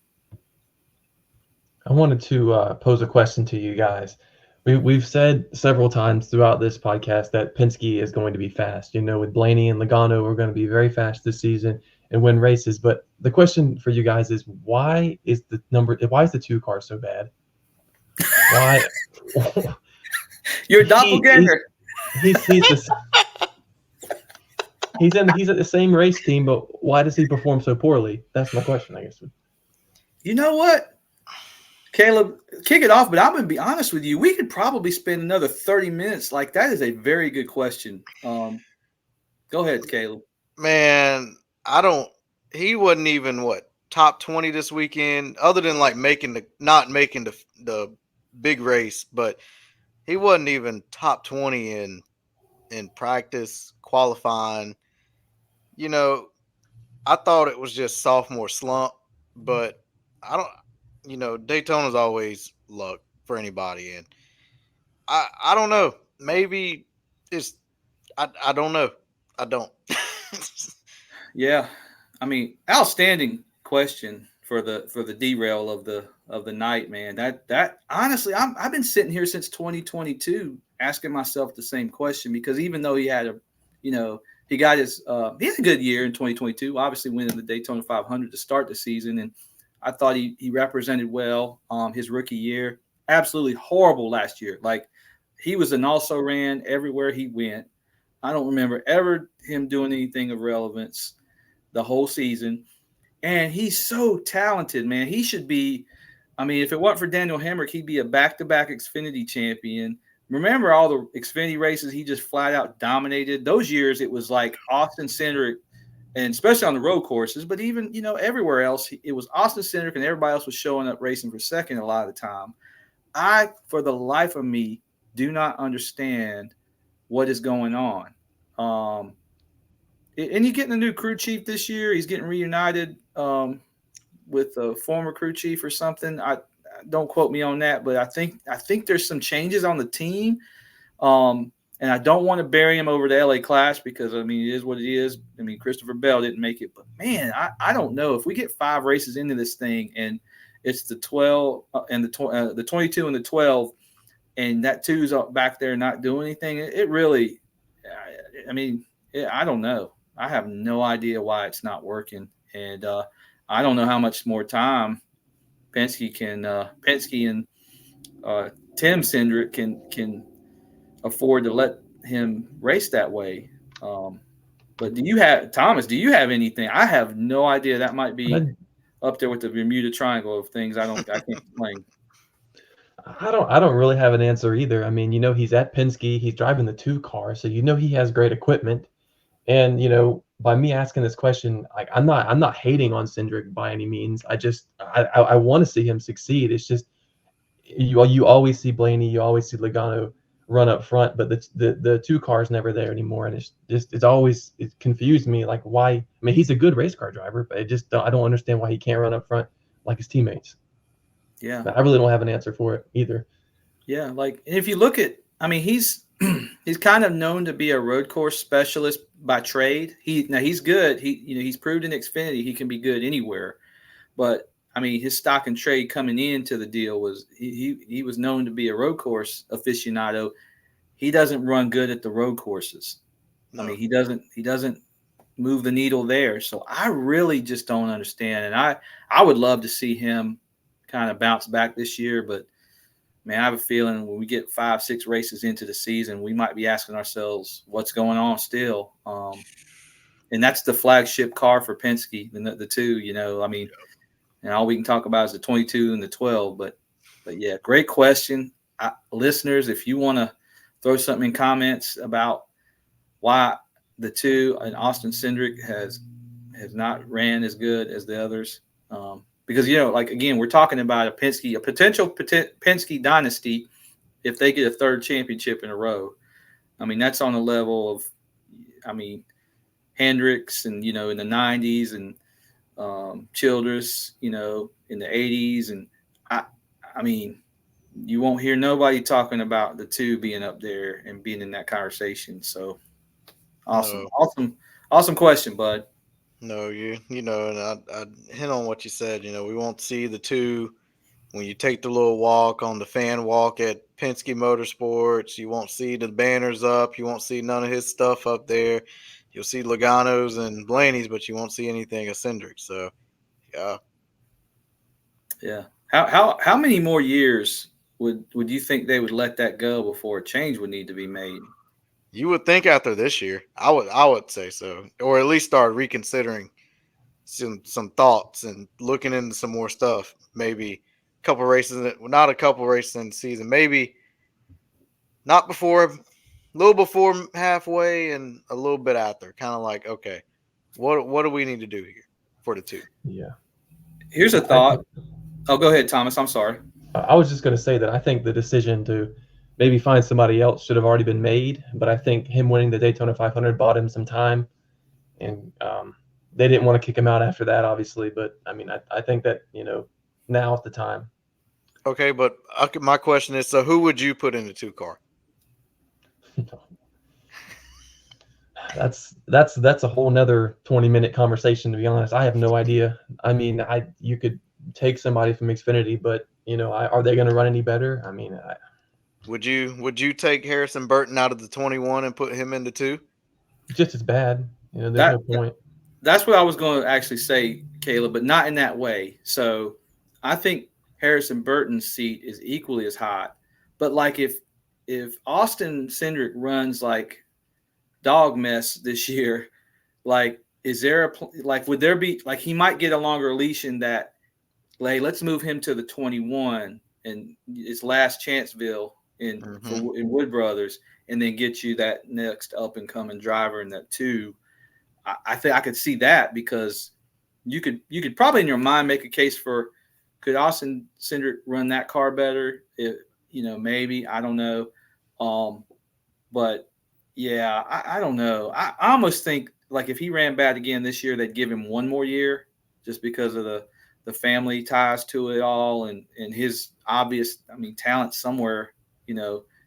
I wanted to pose a question to you guys. We've said several times throughout this podcast that Penske is going to be fast. You know, with Blaney and Logano, we're going to be very fast this season and win races. But the question for you guys is, why is the 2 car so bad? Why? You're a doppelganger. He's at the same race team, but why does he perform so poorly? That's my question, I guess. You know what? Kaleb, kick it off, but I'm going to be honest with you. We could probably spend another 30 minutes. Like, that is a very good question. Go ahead, Kaleb. Man, he wasn't even top 20 this weekend, other than like not making the big race, but he wasn't even top 20 in practice, qualifying. You know, I thought it was just sophomore slump, but Daytona's always luck for anybody. And I don't know. Maybe I don't know. I don't. Yeah. I mean, outstanding question for the derail of the night, man. That honestly, I've been sitting here since 2022 asking myself the same question, because even though he had he had a good year in 2022, obviously winning the Daytona 500 to start the season, and I thought he represented well his rookie year. Absolutely horrible last year. Like, he was an also-ran everywhere he went. I don't remember ever him doing anything of relevance the whole season. And he's so talented, man. He should be, I mean, if it weren't for Daniel Hemrick, he'd be a back-to-back Xfinity champion. Remember all the Xfinity races he just flat out dominated? Those years it was like Austin-centric, and especially on the road courses, but even, everywhere else, it was Austin-centric and everybody else was showing up racing for second a lot of the time. I, for the life of me, do not understand what is going on. And he's getting a new crew chief this year. He's getting reunited with a former crew chief or something. Don't quote me on that, but I think there's some changes on the team. And I don't want to bury him over the LA Clash, because, I mean, it is what it is. I mean, Christopher Bell didn't make it. But, man, I don't know. If we get 5 races into this thing and it's the 12 and the 22 and the 12, and that 2's up back there not doing anything, it really – I mean, I don't know. I have no idea why it's not working. And I don't know how much more time Penske and Tim Cindric can afford to let him race that way. But do you have anything? I have no idea. That might be up there with the Bermuda Triangle of things I can't explain. I don't really have an answer either. I mean, he's at Penske, he's driving the 2 car, so he has great equipment. And by me asking this question, like, I'm not hating on Cindric by any means. I want to see him succeed. It's just you always see Blaney, you always see Logano run up front, but the 2 cars never there anymore, and it confused me, like, why. I mean, he's a good race car driver, but I don't understand why he can't run up front like his teammates. Yeah, but I really don't have an answer for it either. Yeah, like, if you look at, I mean, he's he's kind of known to be a road course specialist by trade. He's good. He's proved in Xfinity he can be good anywhere. But I mean, his stock and trade coming into the deal was he was known to be a road course aficionado. He doesn't run good at the road courses. No. I mean, he doesn't move the needle there. So I really just don't understand. And I would love to see him kind of bounce back this year, but man, I have a feeling when we get 5-6 races into the season, we might be asking ourselves what's going on still. And that's the flagship car for Penske, the two, I mean, and all we can talk about is the 22 and the 12. But yeah, great question. Listeners, if you want to throw something in comments about why the two and Austin Cindric has not ran as good as the others, because, again, we're talking about a potential Penske dynasty if they get a third championship in a row. I mean, that's on the level of, Hendricks and, in the 90s and Childress, in the 80s. And I mean, you won't hear nobody talking about the two being up there and being in that conversation. So awesome. No. Awesome question, bud. No, and I hint on what you said. We won't see the two when you take the little walk on the fan walk at Penske Motorsports. You won't see the banners up. You won't see none of his stuff up there. You'll see Logano's and Blaney's, but you won't see anything of Cindric. So, yeah. Yeah. How many more years would you think they would let that go before a change would need to be made? You would think after this year, I would say so, or at least start reconsidering some thoughts and looking into some more stuff. Maybe a couple races, not a couple races in the season, maybe not before, a little before halfway and a little bit after. Kind of like, okay, what do we need to do here for the two? Yeah. Here's a thought. Oh, go ahead, Thomas. I'm sorry. I was just going to say that I think the decision to maybe find somebody else should have already been made, but I think him winning the Daytona 500 bought him some time, and they didn't want to kick him out after that, obviously. But I mean, I think that now is the time. Okay, but my question is, so who would you put in the 2 car? That's a whole nother 20-minute conversation, to be honest. I have no idea. I mean, you could take somebody from Xfinity, but are they going to run any better? I mean, would you take Harrison Burton out of the 21 and put him in the 2? Just as bad. There's no point. That's what I was going to actually say, Kaleb, but not in that way. So I think Harrison Burton's seat is equally as hot. But like if Austin Cindric runs like dog mess this year, like is there would there be like he might get a longer leash in that, like, let's move him to the 21 and it's last chanceville in Wood Brothers, and then get you that next up and coming driver in that 2. I think I could see that, because you could probably in your mind make a case for, could Austin Cindric run that car better? Maybe, I don't know. But yeah, I don't know. I almost think like if he ran bad again this year, they'd give him 1 more year just because of the family ties to it all and his obvious, talent somewhere.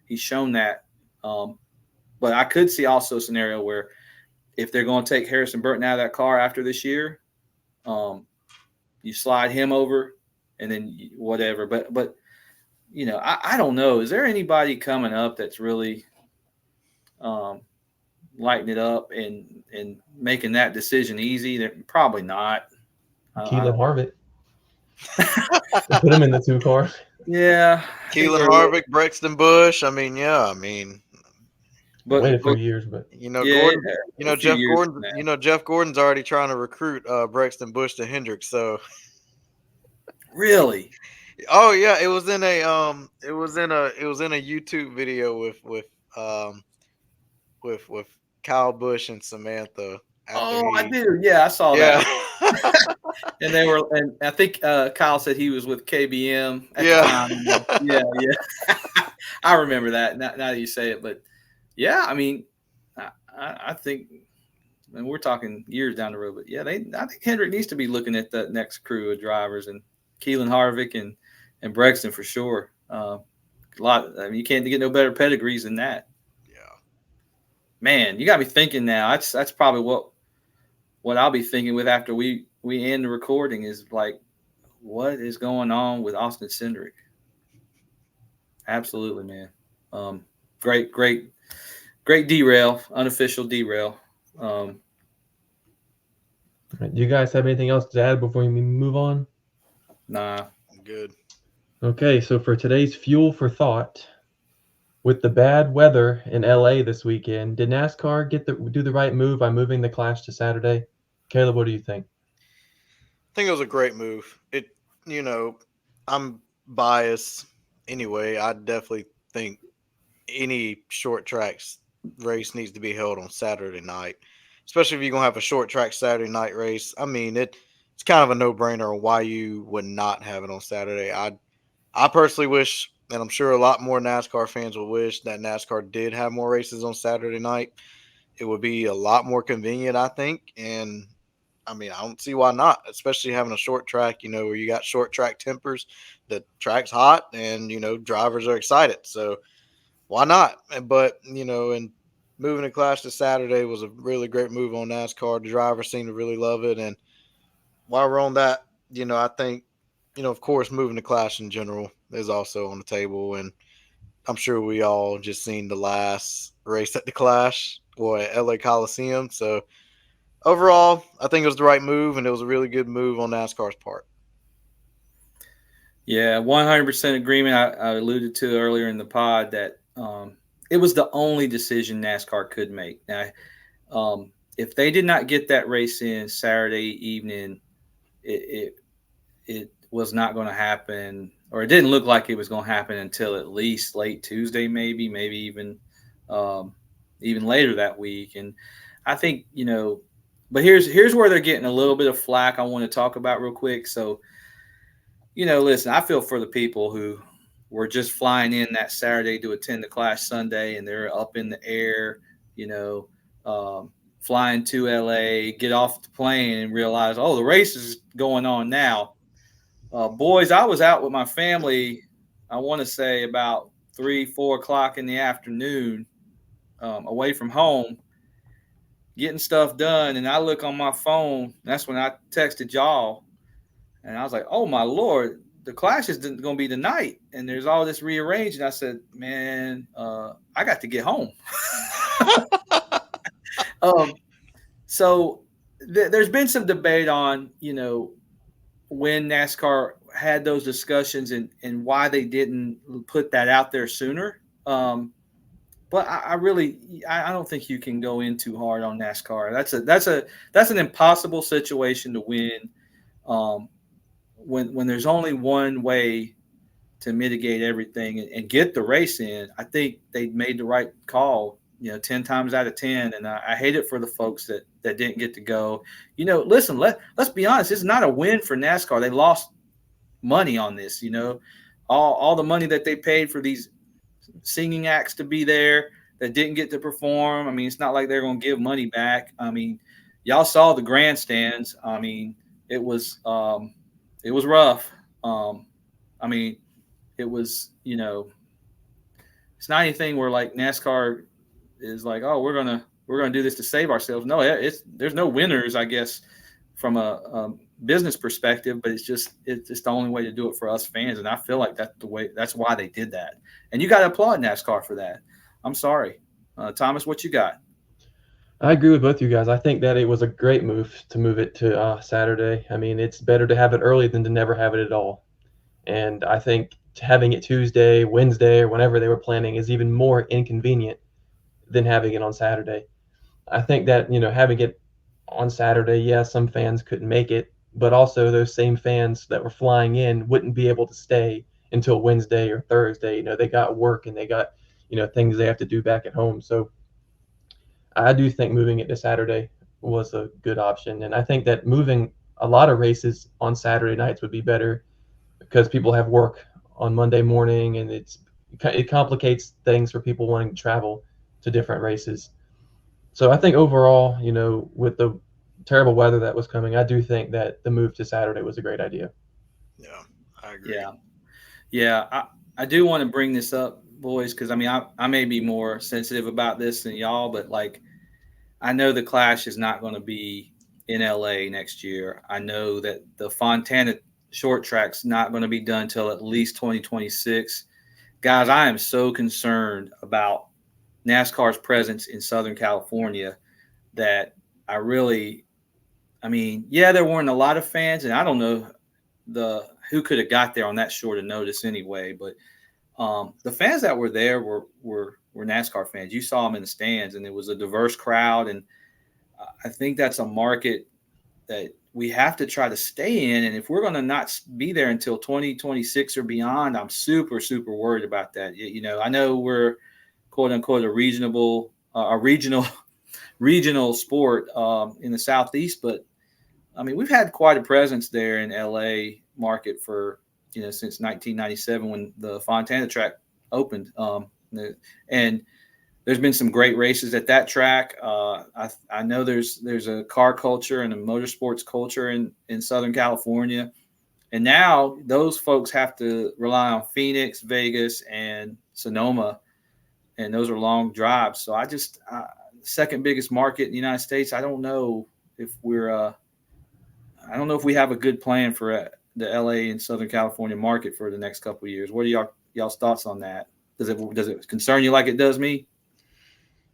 He's shown that. But I could see also a scenario where if they're going to take Harrison Burton out of that car after this year, you slide him over and then whatever. But I don't know. Is there anybody coming up that's really lighting it up and making that decision easy? Probably not. Keelan Harvick. Put him in the 2 car. Yeah. Keelan Harvick, Brexton Busch. But waited for years, but Gordon, Jeff Gordon's already trying to recruit Brexton Busch to Hendricks. So really, oh yeah, it was in a YouTube video with Kyle Busch and Samantha. I do. Yeah, I saw that. And and I think Kyle said he was with KBM at the time. Yeah. I remember that now that you say it, but yeah, I think, and we're talking years down the road, but yeah, I think Hendrick needs to be looking at the next crew of drivers, and Keelan Harvick and Brexton for sure. You can't get no better pedigrees than that. man, you got me thinking now. That's probably what I'll be thinking with after we end the recording is like, what is going on with Austin Cindric? Absolutely, man. Great derail, unofficial derail. Do you guys have anything else to add before we move on? Nah. I'm good. Okay, so for today's fuel for thought, with the bad weather in LA this weekend, did NASCAR do the right move by moving the Clash to Saturday? Kaleb, what do you think? I think it was a great move. I'm biased anyway. I definitely think any short tracks race needs to be held on Saturday night, especially if you're gonna have a short track Saturday night race. I mean, it's kind of a no brainer on why you would not have it on Saturday. I personally wish, and I'm sure a lot more NASCAR fans will wish that NASCAR did have more races on Saturday night. It would be a lot more convenient, I think, and I mean, I don't see why not, especially having a short track, where you got short track tempers, the track's hot and, drivers are excited. So why not? But, and moving the Clash to Saturday was a really great move on NASCAR. The drivers seem to really love it. And while we're on that, I think, of course, moving the Clash in general is also on the table. And I'm sure we all just seen the last race at the Clash or at LA Coliseum. So, overall, I think it was the right move, and it was a really good move on NASCAR's part. Yeah, 100% agreement. I alluded to earlier in the pod that it was the only decision NASCAR could make. Now, if they did not get that race in Saturday evening, it was not going to happen, or it didn't look like it was going to happen until at least late Tuesday, maybe even later that week. And I think, but here's where they're getting a little bit of flack I want to talk about real quick. So, listen, I feel for the people who were just flying in that Saturday to attend the Clash Sunday, and they're up in the air, flying to LA, get off the plane and realize, oh, the race is going on now. Boys, I was out with my family, I want to say about 3-4 o'clock in the afternoon, away from home, getting stuff done. And I look on my phone. That's when I texted y'all. And I was like, oh, my Lord, the Clash is going to be tonight. And there's all this rearranged. And I said, man, I got to get home. So there's been some debate on, when NASCAR had those discussions and why they didn't put that out there sooner. But I don't think you can go in too hard on NASCAR. That's an impossible situation to win. When there's only one way to mitigate everything and get the race in, I think they made the right call, 10 times out of 10. And I hate it for the folks that didn't get to go. Listen, let's be honest. It's not a win for NASCAR. They lost money on this, all the money that they paid for these singing acts to be there that didn't get to perform. I mean, it's not like they're going to give money back. I mean, y'all saw the grandstands. I mean, it was rough. I mean, it was, it's not anything where like NASCAR is like, oh, we're gonna do this to save ourselves. No, there's no winners, I guess, from a business perspective, but it's just the only way to do it for us fans. And I feel like that's why they did that. And you got to applaud NASCAR for that. I'm sorry, Thomas, what you got? I agree with both you guys. I think that it was a great move to move it to Saturday. I mean, it's better to have it early than to never have it at all. And I think having it Tuesday, Wednesday, or whenever they were planning is even more inconvenient than having it on Saturday. I think that, having it on Saturday, yes, some fans couldn't make it, but also those same fans that were flying in wouldn't be able to stay until Wednesday or Thursday. They got work and they got, things they have to do back at home. So I do think moving it to Saturday was a good option. And I think that moving a lot of races on Saturday nights would be better because people have work on Monday morning, and it complicates things for people wanting to travel to different races. So I think overall, with the terrible weather that was coming, I do think that the move to Saturday was a great idea. Yeah, I agree. Yeah. I do want to bring this up boys, because I mean, I may be more sensitive about this than y'all, but like, I know the Clash is not going to be in LA next year. I know that the Fontana short track's not going to be done till at least 2026. Guys, I am so concerned about NASCAR's presence in Southern California that I mean, yeah, there weren't a lot of fans, and I don't know who could have got there on that short of notice anyway. But the fans that were there were NASCAR fans. You saw them in the stands, and it was a diverse crowd. And I think that's a market that we have to try to stay in. And if we're going to not be there until 2026 or beyond, I'm super, super worried about that. You know, I know we're quote unquote a regional sport in the Southeast, but I mean, we've had quite a presence there in LA market for, since 1997 when the Fontana track opened. And there's been some great races at that track. I know there's a car culture and a motorsports culture in Southern California. And now those folks have to rely on Phoenix, Vegas, and Sonoma. And those are long drives. So second biggest market in the United States. I don't know if we have a good plan for the LA and Southern California market for the next couple of years. What are y'all's thoughts on that? Does it concern you like it does me?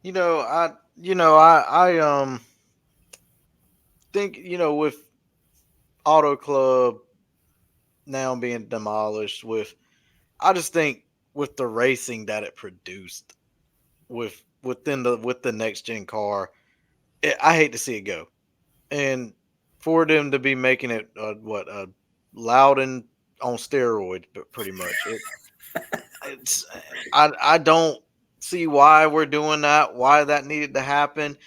I think, with Auto Club now being demolished, I just think with the racing that it produced with the next gen car, I hate to see it go. And for them to be making it Loudon on steroids, but pretty much I don't see why we're doing that, why that needed to happen.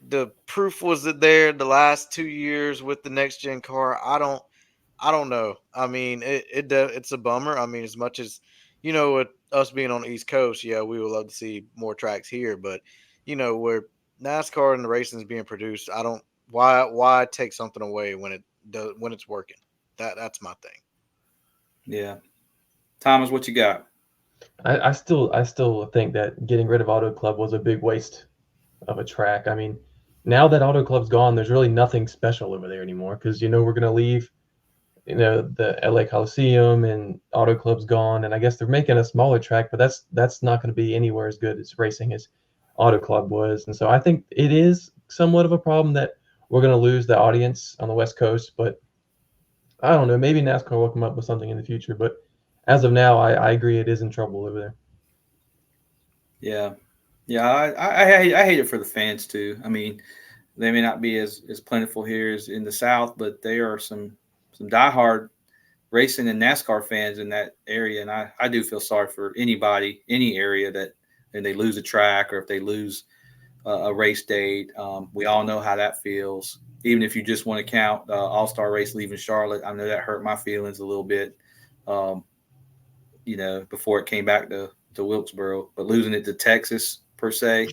The proof was there the last 2 years with the next gen car. I don't know. I mean, it's a bummer. I mean, as much as with us being on the East Coast, yeah, we would love to see more tracks here, but where NASCAR and the racing is being produced, I don't why take something away when it's working. That's my thing. Yeah, Thomas, what you got? I still think that getting rid of Auto Club was a big waste of a track. I mean, now that Auto Club's gone, there's really nothing special over there anymore because we're going to leave the LA Coliseum and Auto Club's gone, and I guess they're making a smaller track, but that's not going to be anywhere as good as racing as Auto Club was. And so I think it is somewhat of a problem that we're going to lose the audience on the West Coast, but I don't know, maybe NASCAR will come up with something in the future, but as of now, I agree it is in trouble over there. Yeah. I hate it for the fans too. I mean, they may not be as plentiful here as in the South, but there are some diehard racing and NASCAR fans in that area. And I do feel sorry for anybody, any area that and they lose a track or if they lose a race date. We all know how that feels. Even if you just want to count All-Star race leaving Charlotte, I know that hurt my feelings a little bit, before it came back to Wilkesboro. But losing it to Texas, per se,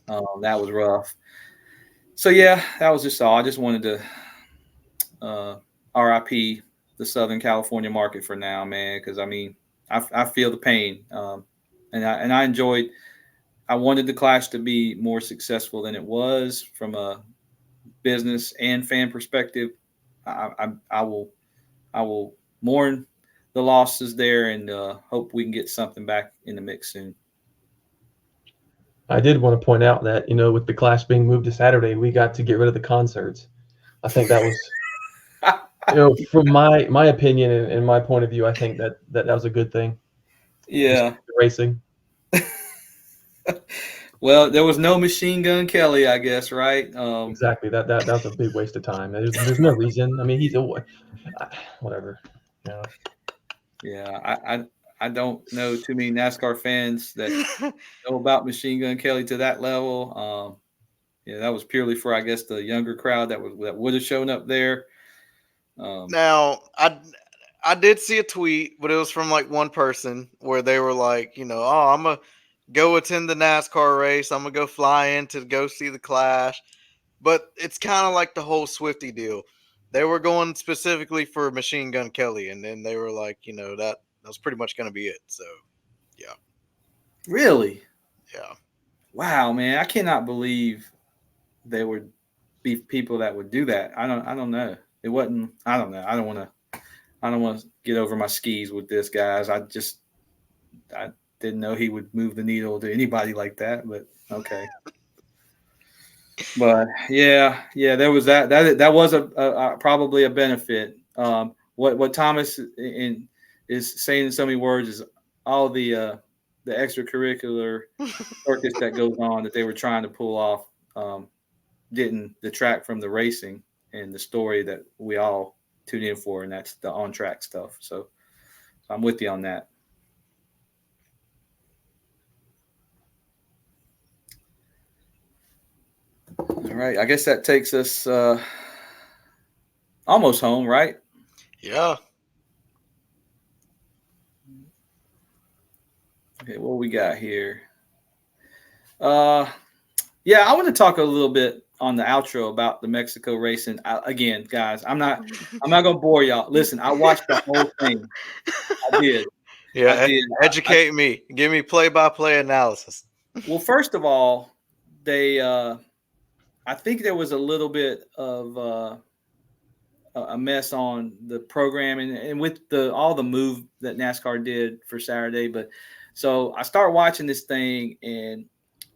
that was rough. So, yeah, that was just all. I just wanted to RIP the Southern California market for now, man, because, I mean, I feel the pain. And I enjoyed – I wanted the Clash to be more successful than it was from a business and fan perspective. I will mourn the losses there and hope we can get something back in the mix soon. I did want to point out that, with the Clash being moved to Saturday, we got to get rid of the concerts. I think that was, from my opinion and my point of view, I think that was a good thing. Yeah. Racing. Well, there was no Machine Gun Kelly, I guess, right? Exactly. That was a big waste of time. There's no reason. I mean, he's whatever. Yeah. Yeah, I don't know too many NASCAR fans that know about Machine Gun Kelly to that level. Yeah, that was purely for, I guess, the younger crowd that would have shown up there. Now, I did see a tweet, but it was from like one person where they were like, I'm gonna go attend the NASCAR race. I'm gonna go fly in to go see the Clash. But it's kind of like the whole Swifty deal. They were going specifically for Machine Gun Kelly, and then they were like, that was pretty much going to be it. So, yeah. Really? Yeah. Wow, man, I cannot believe there would be people that would do that. I don't know. It wasn't. I don't know. I don't want to. I don't want to get over my skis with this, guys. I didn't know he would move the needle to anybody like that. But okay. But yeah, there was that. That was a probably a benefit. What Thomas is saying in so many words is all the extracurricular circus that goes on that they were trying to pull off didn't detract from the racing and the story that we all tune in for, and that's the on track stuff. So I'm with you on that. All right, I guess that takes us almost home, right? Yeah. Okay, what we got here? Yeah, I want to talk a little bit on the outro about the Mexico racing. Again, guys, I'm not gonna bore y'all. Listen, I watched the whole thing. I did. Yeah. I did. Educate me. Give me play-by-play analysis. Well, first of all, they I think there was a little bit of a mess on the programming and with all the move that NASCAR did for Saturday. But so I start watching this thing, and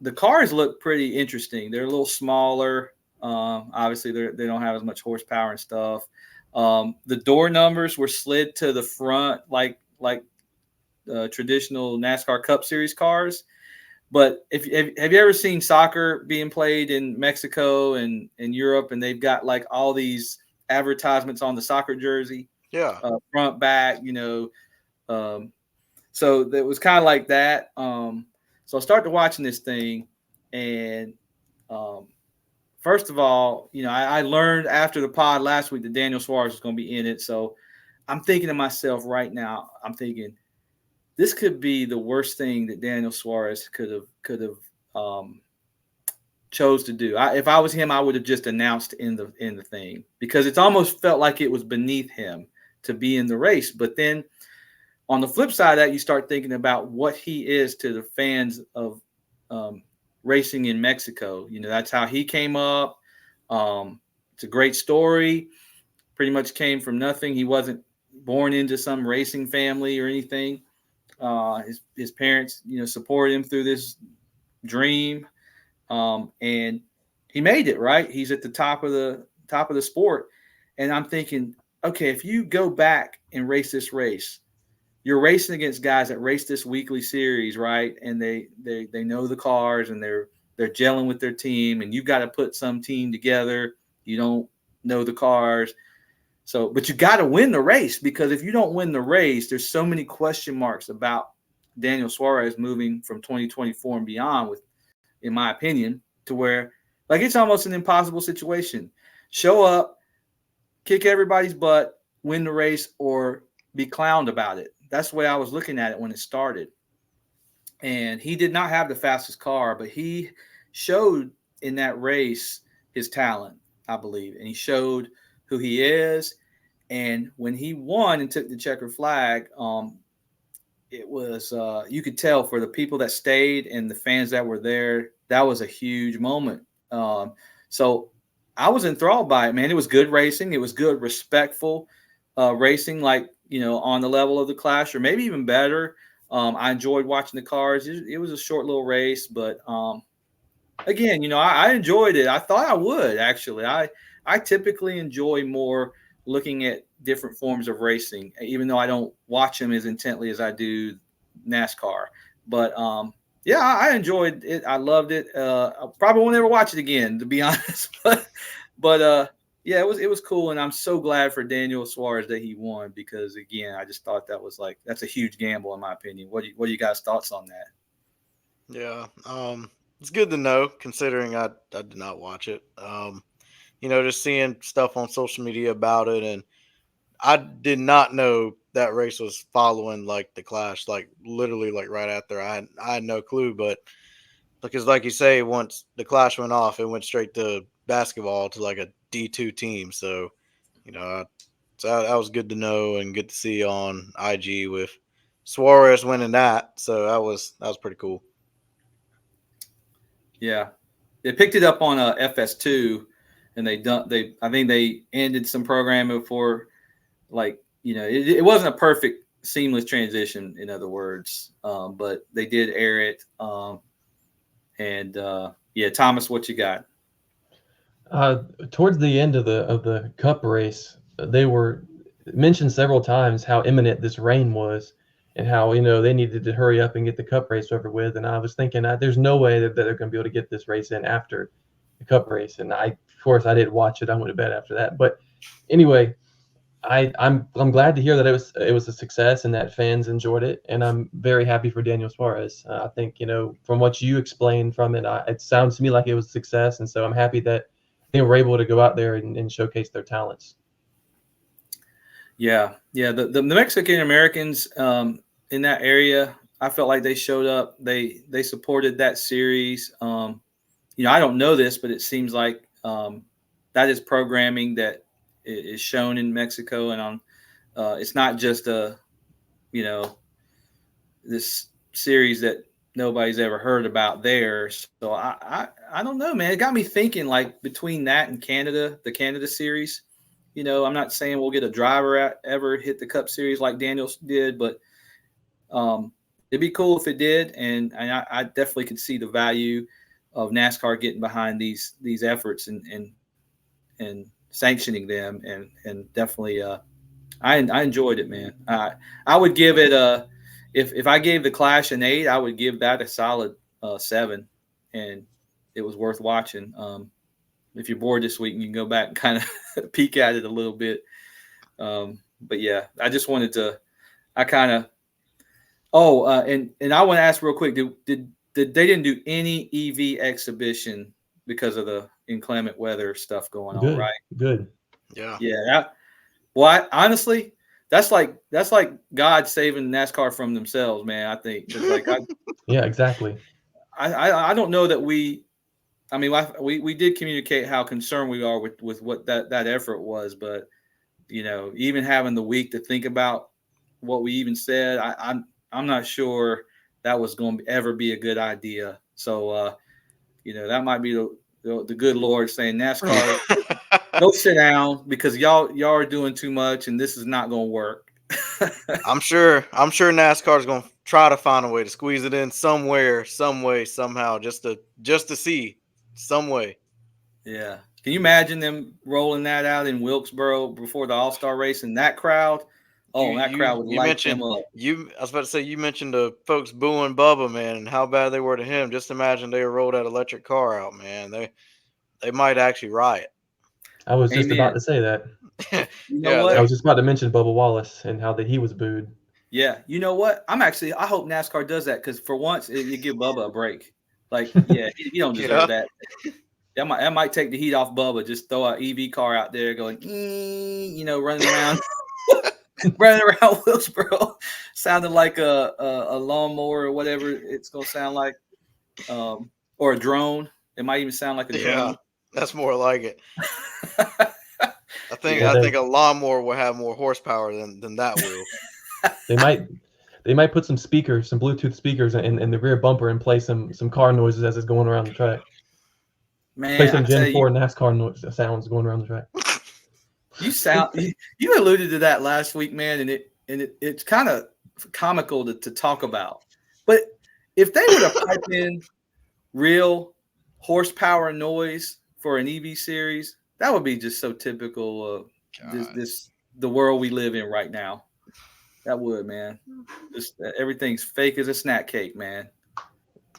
the cars look pretty interesting. They're a little smaller. Obviously, they don't have as much horsepower and stuff. The door numbers were slid to the front, like traditional NASCAR Cup Series cars. But have you ever seen soccer being played in Mexico and in Europe, and they've got like all these advertisements on the soccer jersey, Yeah. front, back, so that was kind of like that. So I started watching this thing, and first of all, I learned after the pod last week that Daniel Suarez was going to be in it. So I'm thinking to myself right now, I'm thinking this could be the worst thing that Daniel Suarez could have chose to do. If I was him, I would have just announced in the thing, because it's almost felt like it was beneath him to be in the race. But then on the flip side of that, you start thinking about what he is to the fans of racing in Mexico. That's how he came up. It's a great story. Pretty much came from nothing. He wasn't born into some racing family or anything. His parents, supported him through this dream, and he made it. Right, he's at the top of the sport, and I'm thinking, okay, if you go back and race this race, you're racing against guys that race this weekly series, right? And they know the cars, and they're gelling with their team, and you've got to put some team together. You don't know the cars. So, but you got to win the race, because if you don't win the race, there's so many question marks about Daniel Suarez moving from 2024 and beyond, in my opinion, to where like it's almost an impossible situation. Show up, kick everybody's butt, win the race, or be clowned about it. That's the way I was looking at it when it started. And he did not have the fastest car, but he showed in that race his talent, I believe, and he showed who he is. And when he won and took the checkered flag, it was you could tell for the people that stayed and the fans that were there, that was a huge moment. So I was enthralled by it, man. It was good racing. It was good, respectful racing, like, on the level of the Clash, or maybe even better. I enjoyed watching the cars. It was a short little race, but again, I enjoyed it. I thought I would, actually. I typically enjoy more looking at different forms of racing, even though I don't watch them as intently as I do NASCAR. But yeah, I enjoyed it. I loved it. I probably won't ever watch it again, to be honest. But yeah, it was cool, and I'm so glad for Daniel Suarez that he won, because again, I just thought that's a huge gamble in my opinion. What do you guys' thoughts on that? Yeah. It's good to know, considering I did not watch it. Just seeing stuff on social media about it, and I did not know that race was following like the Clash, like literally like right after. I had no clue, but because like you say, once the Clash went off, it went straight to basketball, to like a D2 team. So, so that was good to know and good to see on IG with Suarez winning that. So that was pretty cool. Yeah, they picked it up on FS2, and I think they ended some programming before, like, it wasn't a perfect seamless transition, in other words, but they did air it. Yeah, Thomas, what you got? Towards the end of the Cup race, they were mentioned several times how imminent this rain was, and how they needed to hurry up and get the Cup race over with. And I was thinking, there's no way that they're going to be able to get this race in after the Cup race. And of course, I didn't watch it. I went to bed after that. But anyway, I'm glad to hear that it was a success and that fans enjoyed it, and I'm very happy for Daniel Suarez. I think from what you explained from it, it sounds to me like it was a success, and so I'm happy that they were able to go out there and showcase their talents. Yeah. The Mexican Americans in that area, I felt like they showed up. They supported that series. I don't know this, but it seems like that is programming that is shown in Mexico, and on it's not just this series that nobody's ever heard about there. So I don't know, man. It got me thinking, like, between that and Canada, the Canada series. I'm not saying we'll get a driver ever hit the Cup Series like Daniels did, but it'd be cool if it did, and I definitely could see the value of NASCAR getting behind these efforts and sanctioning them, and definitely I enjoyed it, man. I would give it if I gave the Clash an 8, I would give that a solid 7, and it was worth watching. If you're bored this week, you can go back and kind of peek at it a little bit. But yeah, I just wanted to. I kind of. Oh, and I want to ask real quick: did they didn't do any EV exhibition because of the inclement weather stuff going on, right? Good. Yeah. Well, honestly, that's like God saving NASCAR from themselves, man. I think. Yeah, exactly. I don't know that we. I mean, we did communicate how concerned we are with what that effort was, but even having the week to think about what we even said, I'm not sure that was going to ever be a good idea. So that might be the good Lord saying, NASCAR, go sit down, because y'all are doing too much, and this is not going to work. I'm sure NASCAR is going to try to find a way to squeeze it in somewhere, some way, somehow, just to see some way. Yeah. Can you imagine them rolling that out in Wilkesboro before the All-Star race, and that crowd? Oh, that crowd would light them up. I was about to say, you mentioned the folks booing Bubba, man, and how bad they were to him. Just imagine they rolled that electric car out, man. They might actually riot. I was just about to say that. You know what? I was just about to mention Bubba Wallace and how he was booed. Yeah, you know what? I hope NASCAR does that, because for once you give Bubba a break. Like, yeah, you don't deserve that. That might take the heat off Bubba. Just throw an EV car out there going, running around, running around Wilkesboro, sounding like a lawnmower or whatever it's gonna sound like, or a drone. It might even sound like a drone. Yeah, that's more like it. I think a lawnmower will have more horsepower than that will. They might put some Bluetooth speakers in the rear bumper and play some car noises as it's going around the track. Man, play some Gen 4 NASCAR sounds going around the track. You alluded to that last week, man, and it's kind of comical to talk about. But if they would have piped in real horsepower noise for an EV series, that would be just so typical of the world we live in right now. That would, man. Just everything's fake as a snack cake, man.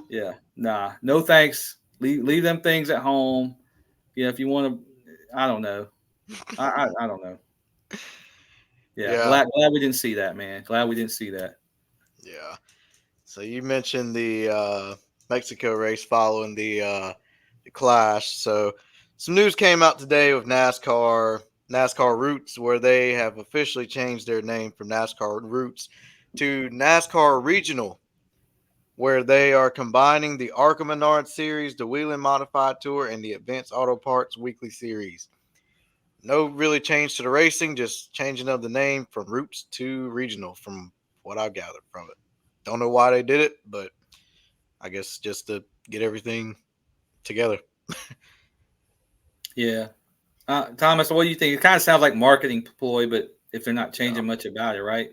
Yeah, nah, no thanks. Leave them things at home. Yeah, if you want to, I don't know. I don't know. Yeah. Glad we didn't see that, man. Glad we didn't see that. Yeah. So you mentioned the Mexico race following the Clash. So some news came out today with NASCAR Roots, where they have officially changed their name from NASCAR Roots to NASCAR Regional, where they are combining the ARCA Menard Series, the Whelen Modified Tour, and the Advanced Auto Parts Weekly Series. No really change to the racing, just changing of the name from Roots to Regional, from what I've gathered from it. Don't know why they did it, but I guess just to get everything together. Yeah. Thomas, what do you think? It kind of sounds like marketing ploy, but if they're not changing much about it, right?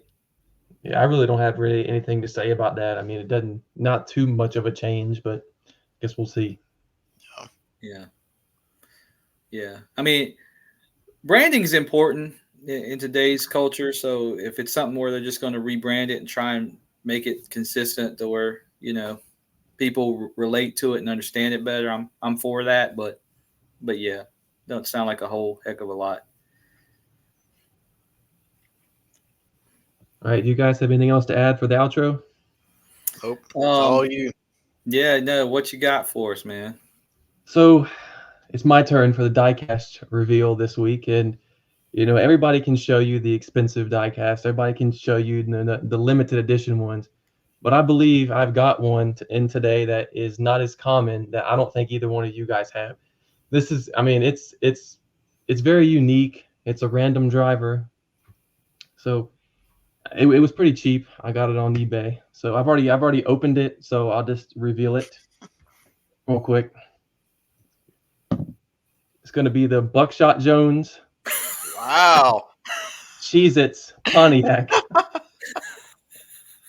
Yeah, I really don't have really anything to say about that. I mean, it doesn't not too much of a change, but I guess we'll see. Yeah. Yeah. I mean, branding is important in today's culture. So if it's something where they're just going to rebrand it and try and make it consistent to where, people relate to it and understand it better, I'm for that. But yeah, don't sound like a whole heck of a lot. All right, do you guys have anything else to add for the outro? Hope it's all you. Yeah, no, what you got for us, man? So it's my turn for the diecast reveal this week, and everybody can show you the expensive diecast. Everybody can show you the limited edition ones, but I believe I've got one in today that is not as common, that I don't think either one of you guys have. This is, I mean, it's very unique. It's a random driver, so it was pretty cheap. I got it on eBay, so I've already opened it, so I'll just reveal it real quick. It's going to be the Buckshot Jones. Wow. Cheez-Its Pontiac.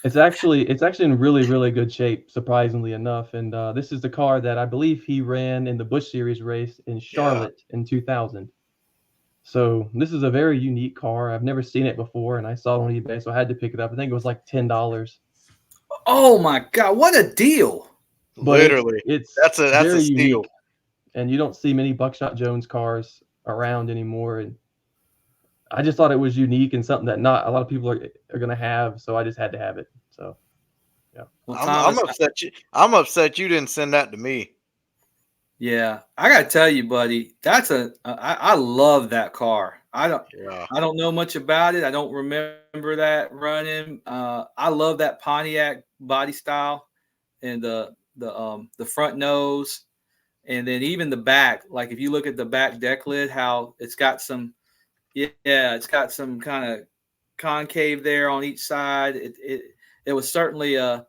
It's actually in really, really good shape, surprisingly enough. And this is the car that I believe he ran in the Busch Series race in Charlotte in 2000. So this is a very unique car. I've never seen it before, and I saw it on eBay, so I had to pick it up. I think it was like $10. Oh my God, what a deal! But Literally, that's a very steal. unique, and you don't see many Buckshot Jones cars around anymore. And I just thought it was unique and something that not a lot of people are going to have, so I just had to have it. So, yeah. Well, I'm upset. I'm upset you didn't send that to me. Yeah, I gotta tell you, buddy, I love that car. I don't know much about it. I don't remember that running. I love that Pontiac body style and the front nose, and then even the back. Like if you look at the back deck lid, how it's got some kind of concave there on each side. It was certainly a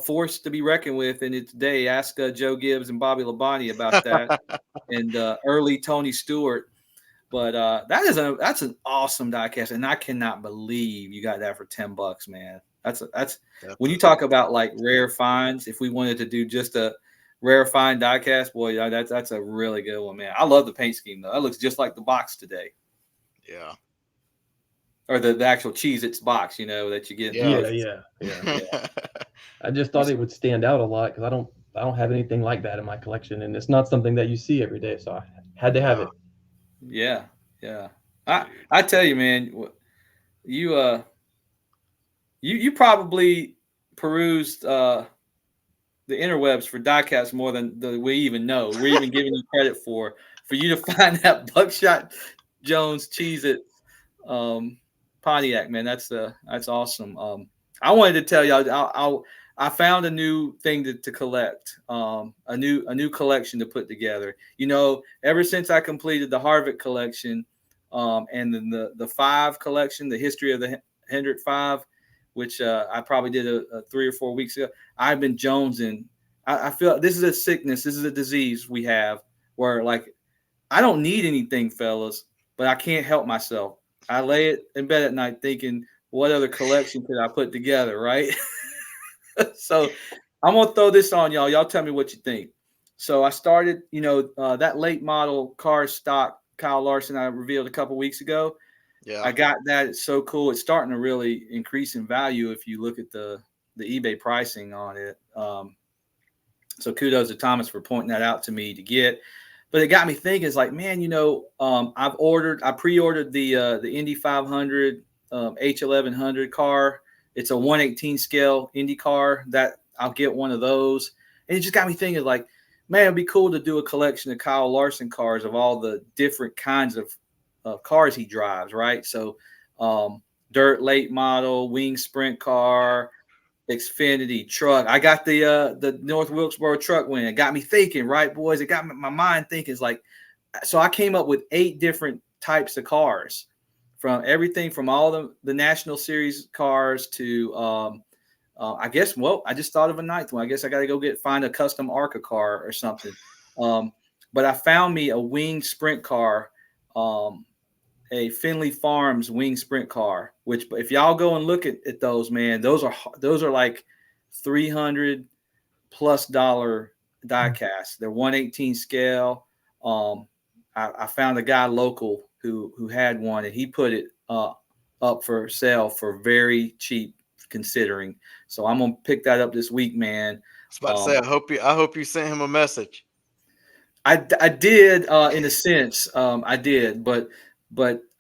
force to be reckoned with in its day. Ask Joe Gibbs and Bobby Labonte about that, and early Tony Stewart. But that's an awesome diecast, and I cannot believe you got that for $10, man. That's when you talk about like rare finds. If we wanted to do just a rare find diecast, boy, that's a really good one, man. I love the paint scheme though. That looks just like the box today. Yeah. Or the actual Cheez-Its box, that you get. Yeah. I just thought it would stand out a lot because I don't have anything like that in my collection, and it's not something that you see every day, so I had to have it. Yeah. I tell you, man, you probably perused the interwebs for diecast more than we even know. We're even giving you credit for you to find that Buckshot Jones Cheez-It Pontiac, man. That's awesome. I wanted to tell y'all I found a new thing to collect, a new collection to put together. Ever since I completed the Harvick collection, and then the 5 collection, the history of the Hendrick 5, which I probably did a 3 or 4 weeks ago. I've been jonesing. I feel this is a sickness. This is a disease we have where like I don't need anything, fellas, but I can't help myself. I lay it in bed at night thinking, what other collection could I put together, right? So I'm going to throw this on y'all. Y'all tell me what you think. So I started, that late model car stock Kyle Larson I revealed a couple weeks ago. Yeah, I got that. It's so cool. It's starting to really increase in value if you look at the eBay pricing on it. So kudos to Thomas for pointing that out to me to get. But it got me thinking. It's like, man, I pre-ordered the Indy 500 H1100 car. It's a 1/18 scale Indy car that I'll get one of those. And it just got me thinking, like, man, it'd be cool to do a collection of Kyle Larson cars of all the different kinds of cars he drives, right? So dirt late model, wing sprint car, Xfinity truck. I got the North Wilkesboro truck win. It got me thinking, right, boys? It got my mind thinking. It's like, so I came up with 8 different types of cars from everything from all the National Series cars to I guess. Well, I just thought of a ninth one. I guess I got to find a custom ARCA car or something. But I found me a winged sprint car, a Finley Farms winged sprint car. Which, if y'all go and look at those, man, those are like $300+ diecast. They're 1/18 scale. I found a guy local who had one, and he put it up for sale for very cheap, considering. So I'm gonna pick that up this week, man. I was about to say, I hope you sent him a message. I did, in a sense, I did, but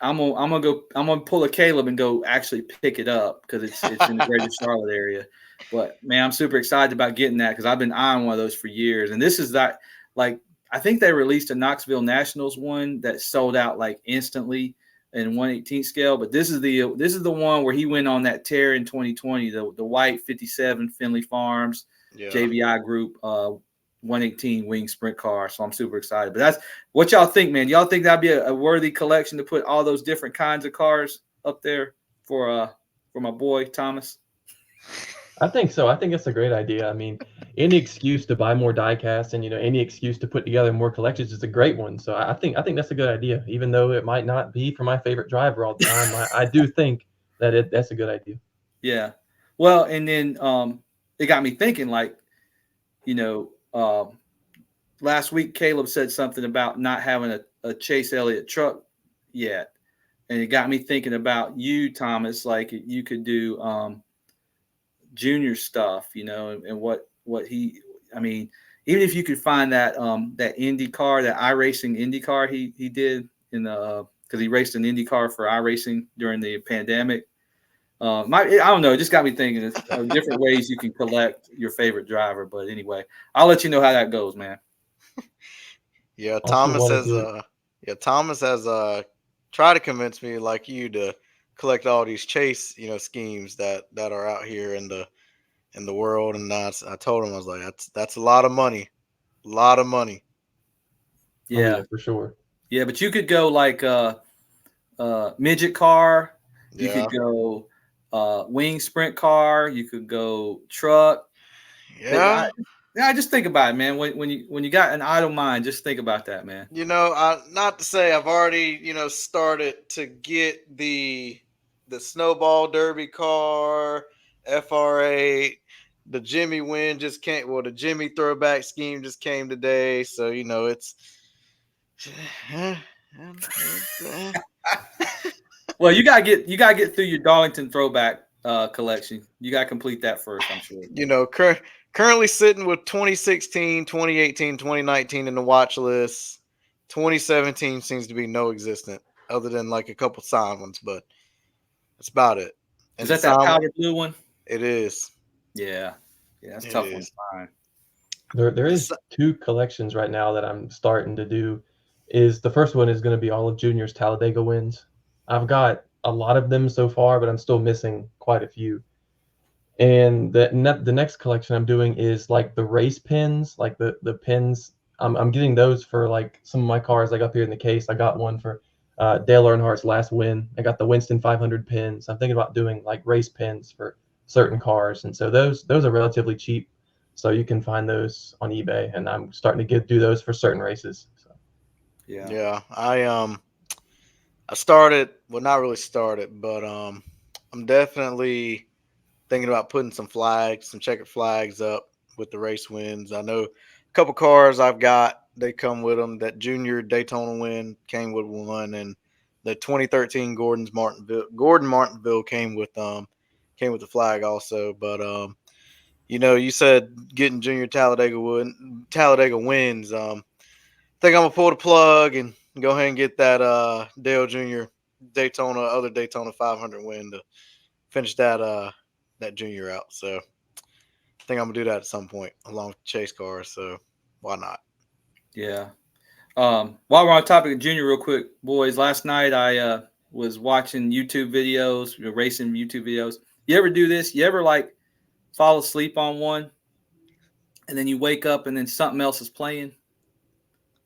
I'm gonna pull a Kaleb and go actually pick it up because it's in the greater Charlotte area. But man, I'm super excited about getting that because I've been eyeing one of those for years. And this is that, like, I think they released a Knoxville Nationals one that sold out like instantly in 1/18 scale. But this is the one where he went on that tear in 2020, the white 57 Finley Farms JVI Group 1/18 wing sprint car. So I'm super excited. But that's what y'all think, man. Y'all think that'd be a worthy collection to put all those different kinds of cars up there for my boy Thomas? I think so. I think it's a great idea. I mean, any excuse to buy more diecast and any excuse to put together more collections is a great one. So I think that's a good idea, even though it might not be for my favorite driver all the time. I do think that that's a good idea. Yeah. Well, and then it got me thinking, like, last week Kaleb said something about not having a Chase Elliott truck yet, and it got me thinking about you, Thomas. Like, you could do junior stuff, and what he. I mean, even if you could find that Indy car, that iRacing Indy car he did in the because he raced an Indy car for iRacing during the pandemic. I don't know. It just got me thinking of different ways you can collect your favorite driver. But anyway, I'll let you know how that goes, man. Yeah, Thomas has tried to convince me, like you, to collect all these Chase, schemes that are out here in the world. And I told him, I was like, that's a lot of money, Yeah, oh, yeah, for sure. Yeah, but you could go like midget car. You Yeah. could go wing sprint car. You could go truck. Yeah. I just think about it, man. When you got an idle mind, just think about that, man. Not to say I've already, started to get the snowball derby car, FR8, the Jimmy win just came. Well, the Jimmy throwback scheme just came today, so it's. Well, you gotta get through your Darlington throwback collection. You gotta complete that first, I'm sure. Currently sitting with 2016, 2018, 2019 in the watch list. 2017 seems to be no existent, other than like a couple signed ones, but that's about it. And is that powder blue one? It is. Yeah, that's a tough one to find. There is two collections right now that I'm starting to do. The first one is going to be all of Junior's Talladega wins. I've got a lot of them so far, but I'm still missing quite a few. And the next collection I'm doing is like the race pins, like the pins. I'm getting those for like some of my cars, like up here in the case. I got one for Dale Earnhardt's last win. I got the Winston 500 pins. I'm thinking about doing like race pins for certain cars, and so those are relatively cheap. So you can find those on eBay, and I'm starting to do those for certain races. So. Yeah. I started, well, not really started, but I'm definitely thinking about putting some checkered flags up with the race wins. I know a couple cars I've got, they come with them. That Junior Daytona win came with one, and the 2013 Gordon Martinville came with the flag also. But you said getting Junior Talladega wins. I think I'm gonna pull the plug and go ahead and get that Dale Jr. other Daytona 500 win to finish that Junior out. So I think I'm gonna do that at some point along with Chase cars. So why not? Yeah. While we're on topic of Junior, real quick, boys. Last night I was watching YouTube videos, racing YouTube videos. You ever do this? You ever like fall asleep on one, and then you wake up and then something else is playing?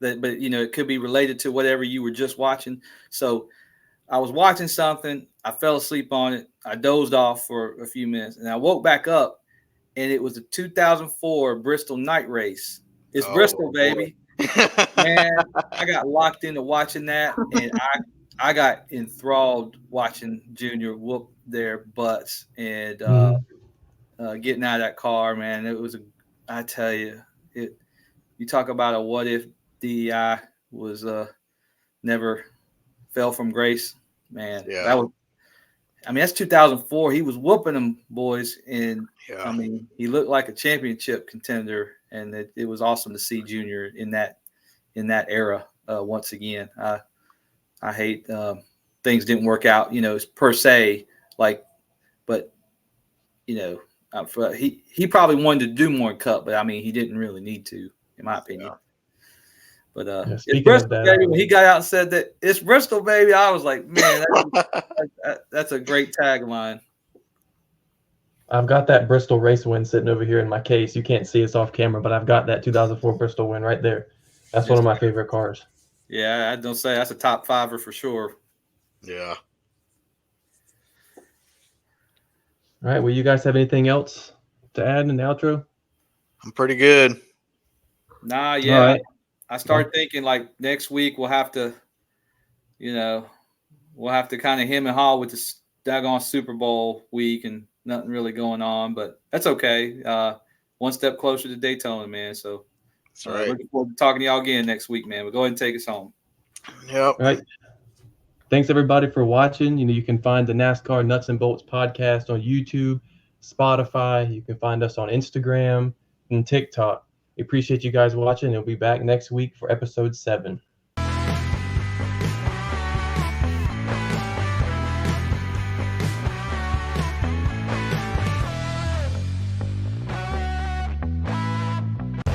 But it could be related to whatever you were just watching. So I was watching something. I fell asleep on it. I dozed off for a few minutes, and I woke back up, and it was the 2004 Bristol night race. It's Bristol, baby. Man, I got locked into watching that, and I got enthralled watching Junior whoop their butts and getting out of that car, man. It was I tell you, you talk about a what if DEI was never fell from grace, man. Yeah. That was, I mean, that's 2004. He was whooping them boys, and I mean, he looked like a championship contender, and it was awesome to see Junior in that era once again. I hate things didn't work out, per se, but he probably wanted to do more Cup, but I mean, he didn't really need to, in my opinion. Yeah. But speaking it's Bristol, of that, baby. When he got out and said that it's Bristol, baby, I was like, man, that's a great tagline. I've got that Bristol race win sitting over here in my case. You can't see us off camera, but I've got that 2004 Bristol win right there. That's one of my favorite cars. Yeah, I don't say that's a top fiver for sure. Yeah. All right. Well, you guys have anything else to add in the outro? I'm pretty good. Nah, yeah. All right. I started thinking like next week we'll have to, kind of hem and haw with this daggone Super Bowl week and nothing really going on, but that's okay. One step closer to Daytona, man. So That's right. looking forward to talking to y'all again next week, man. But go ahead and take us home. Yep. All right. Thanks everybody for watching. You can find the NASCAR Nuts and Bolts podcast on YouTube, Spotify. You can find us on Instagram and TikTok. We appreciate you guys watching. We'll be back next week for episode 7.